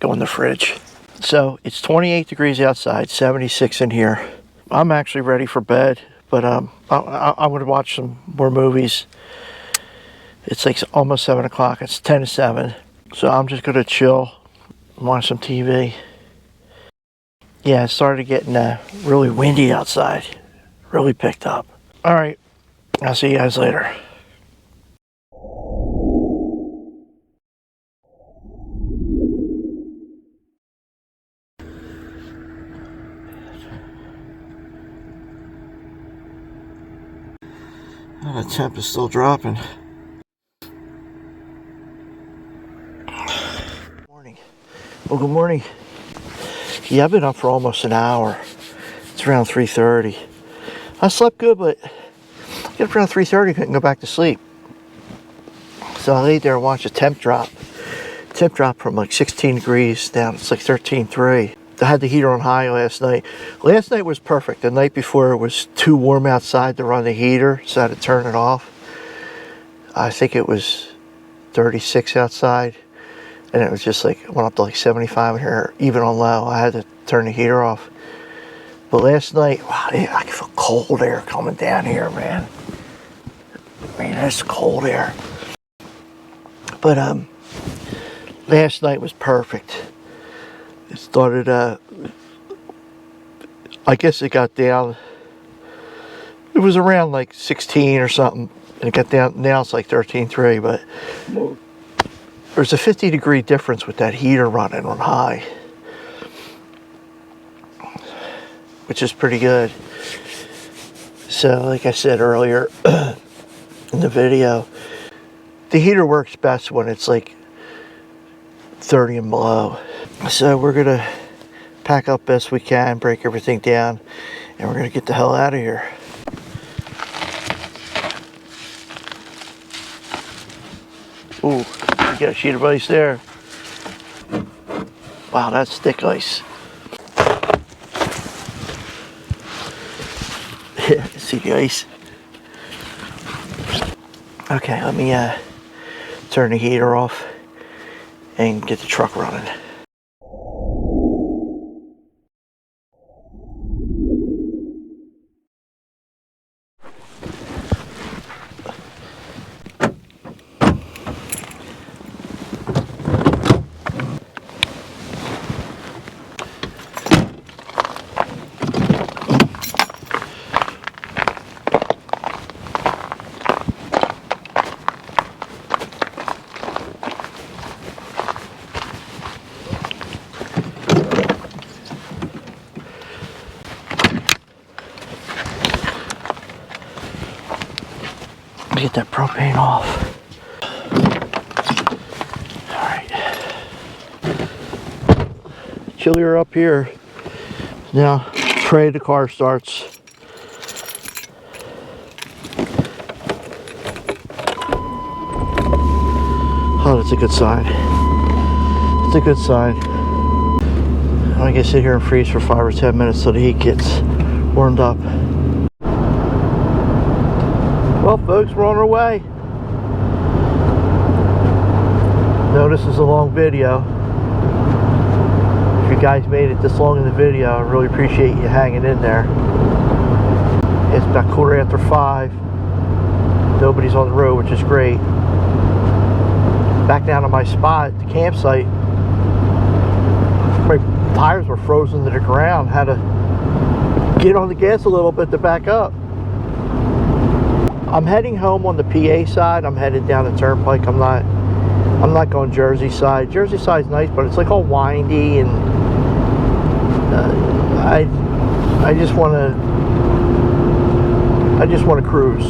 go in the fridge. So it's 28 degrees outside, 76 in here. I'm actually ready for bed, but I'm going to watch some more movies. It's like almost 7 o'clock. It's 10 to 7. So I'm just going to chill and watch some TV. Yeah, it started getting really windy outside. Really picked up. All right. I'll see you guys later. Oh, the temp is still dropping. Morning. Well, good morning. Yeah, I've been up for almost an hour. It's around 3:30. I slept good, but get up around 3:30, couldn't go back to sleep. So I laid there and watched the temp drop. Temp dropped from like 16 degrees down. It's like 13.3. I had the heater on high last night. Last night was perfect. The night before it was too warm outside to run the heater, so I had to turn it off. I think it was 36 outside, and it was just like, went up to like 75 in here, even on low. I had to turn the heater off. But last night, wow, I could feel cold air coming down here, man. Man, it's cold air. But last night was perfect. It started I guess it got down, it was around like 16 or something, and it got down, now it's like 13.3, but there's a 50-degree difference with that heater running on high, which is pretty good. So like I said earlier in the video, the heater works best when it's like 30 and below. So we're gonna pack up best we can, break everything down, and we're gonna get the hell out of here. Ooh, you got a sheet of ice there. Wow, that's thick ice. Yeah, see the ice? Okay, let me turn the heater off and get the truck running. Get that propane off. Alright. Chillier up here. Now, pray the car starts. Oh, that's a good sign. It's a good sign. I can sit here and freeze for 5 or 10 minutes till the heat gets warmed up. Well, folks, we're on our way. No, this is a long video. If you guys made it this long in the video, I really appreciate you hanging in there. It's about 5:15. Nobody's on the road, which is great. Back down to my spot, the campsite. My tires were frozen to the ground. Had to get on the gas a little bit to back up. I'm heading home on the PA side. I'm headed down the turnpike. I'm not going Jersey side. Jersey side's nice, but it's like all windy, and I just want to cruise.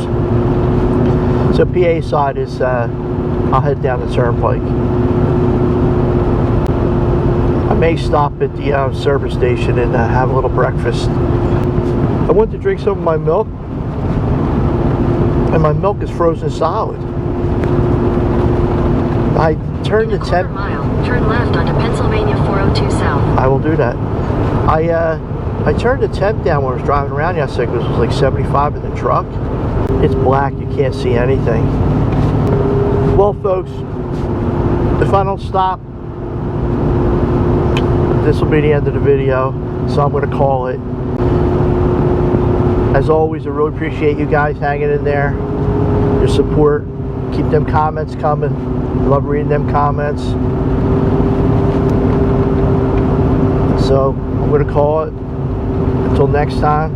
So PA side is I'll head down the turnpike. I may stop at the service station and have a little breakfast. I went to drink some of my milk, and my milk is frozen solid. I turned the temp. Mile, turn left onto Pennsylvania 402 South. I will do that. I turned the temp down when I was driving around yesterday because it was like 75 in the truck. It's black, you can't see anything. Well, folks, if I don't stop, this will be the end of the video, so I'm going to call it. As always, I really appreciate you guys hanging in there, your support. Keep them comments coming. Love reading them comments. So I'm going to call it. Until next time,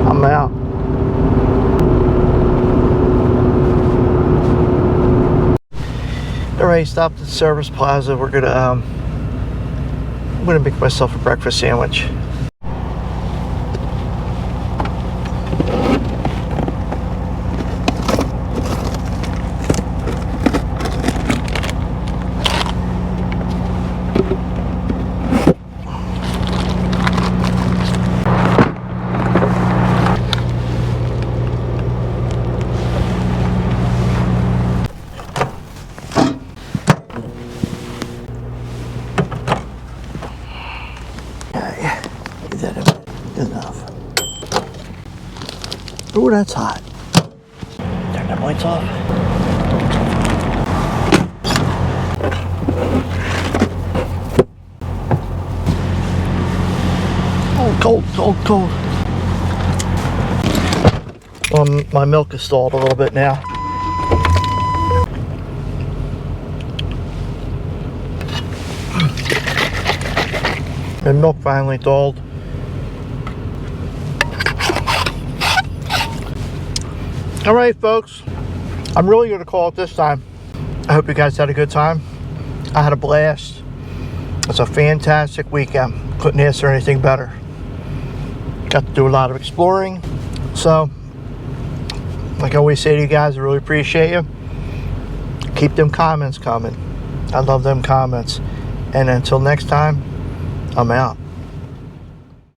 I'm out. Alright, stopped at the Service Plaza. We're gonna I'm gonna make myself a breakfast sandwich. Ooh, that's hot. Turn them lights off. Oh, cold, cold, cold. My milk is stalled a little bit now. The milk finally thawed. All right, folks. I'm really going to call it this time. I hope you guys had a good time. I had a blast. It's a fantastic weekend. Couldn't ask for anything better. Got to do a lot of exploring. So, like I always say to you guys, I really appreciate you. Keep them comments coming. I love them comments. And until next time, I'm out.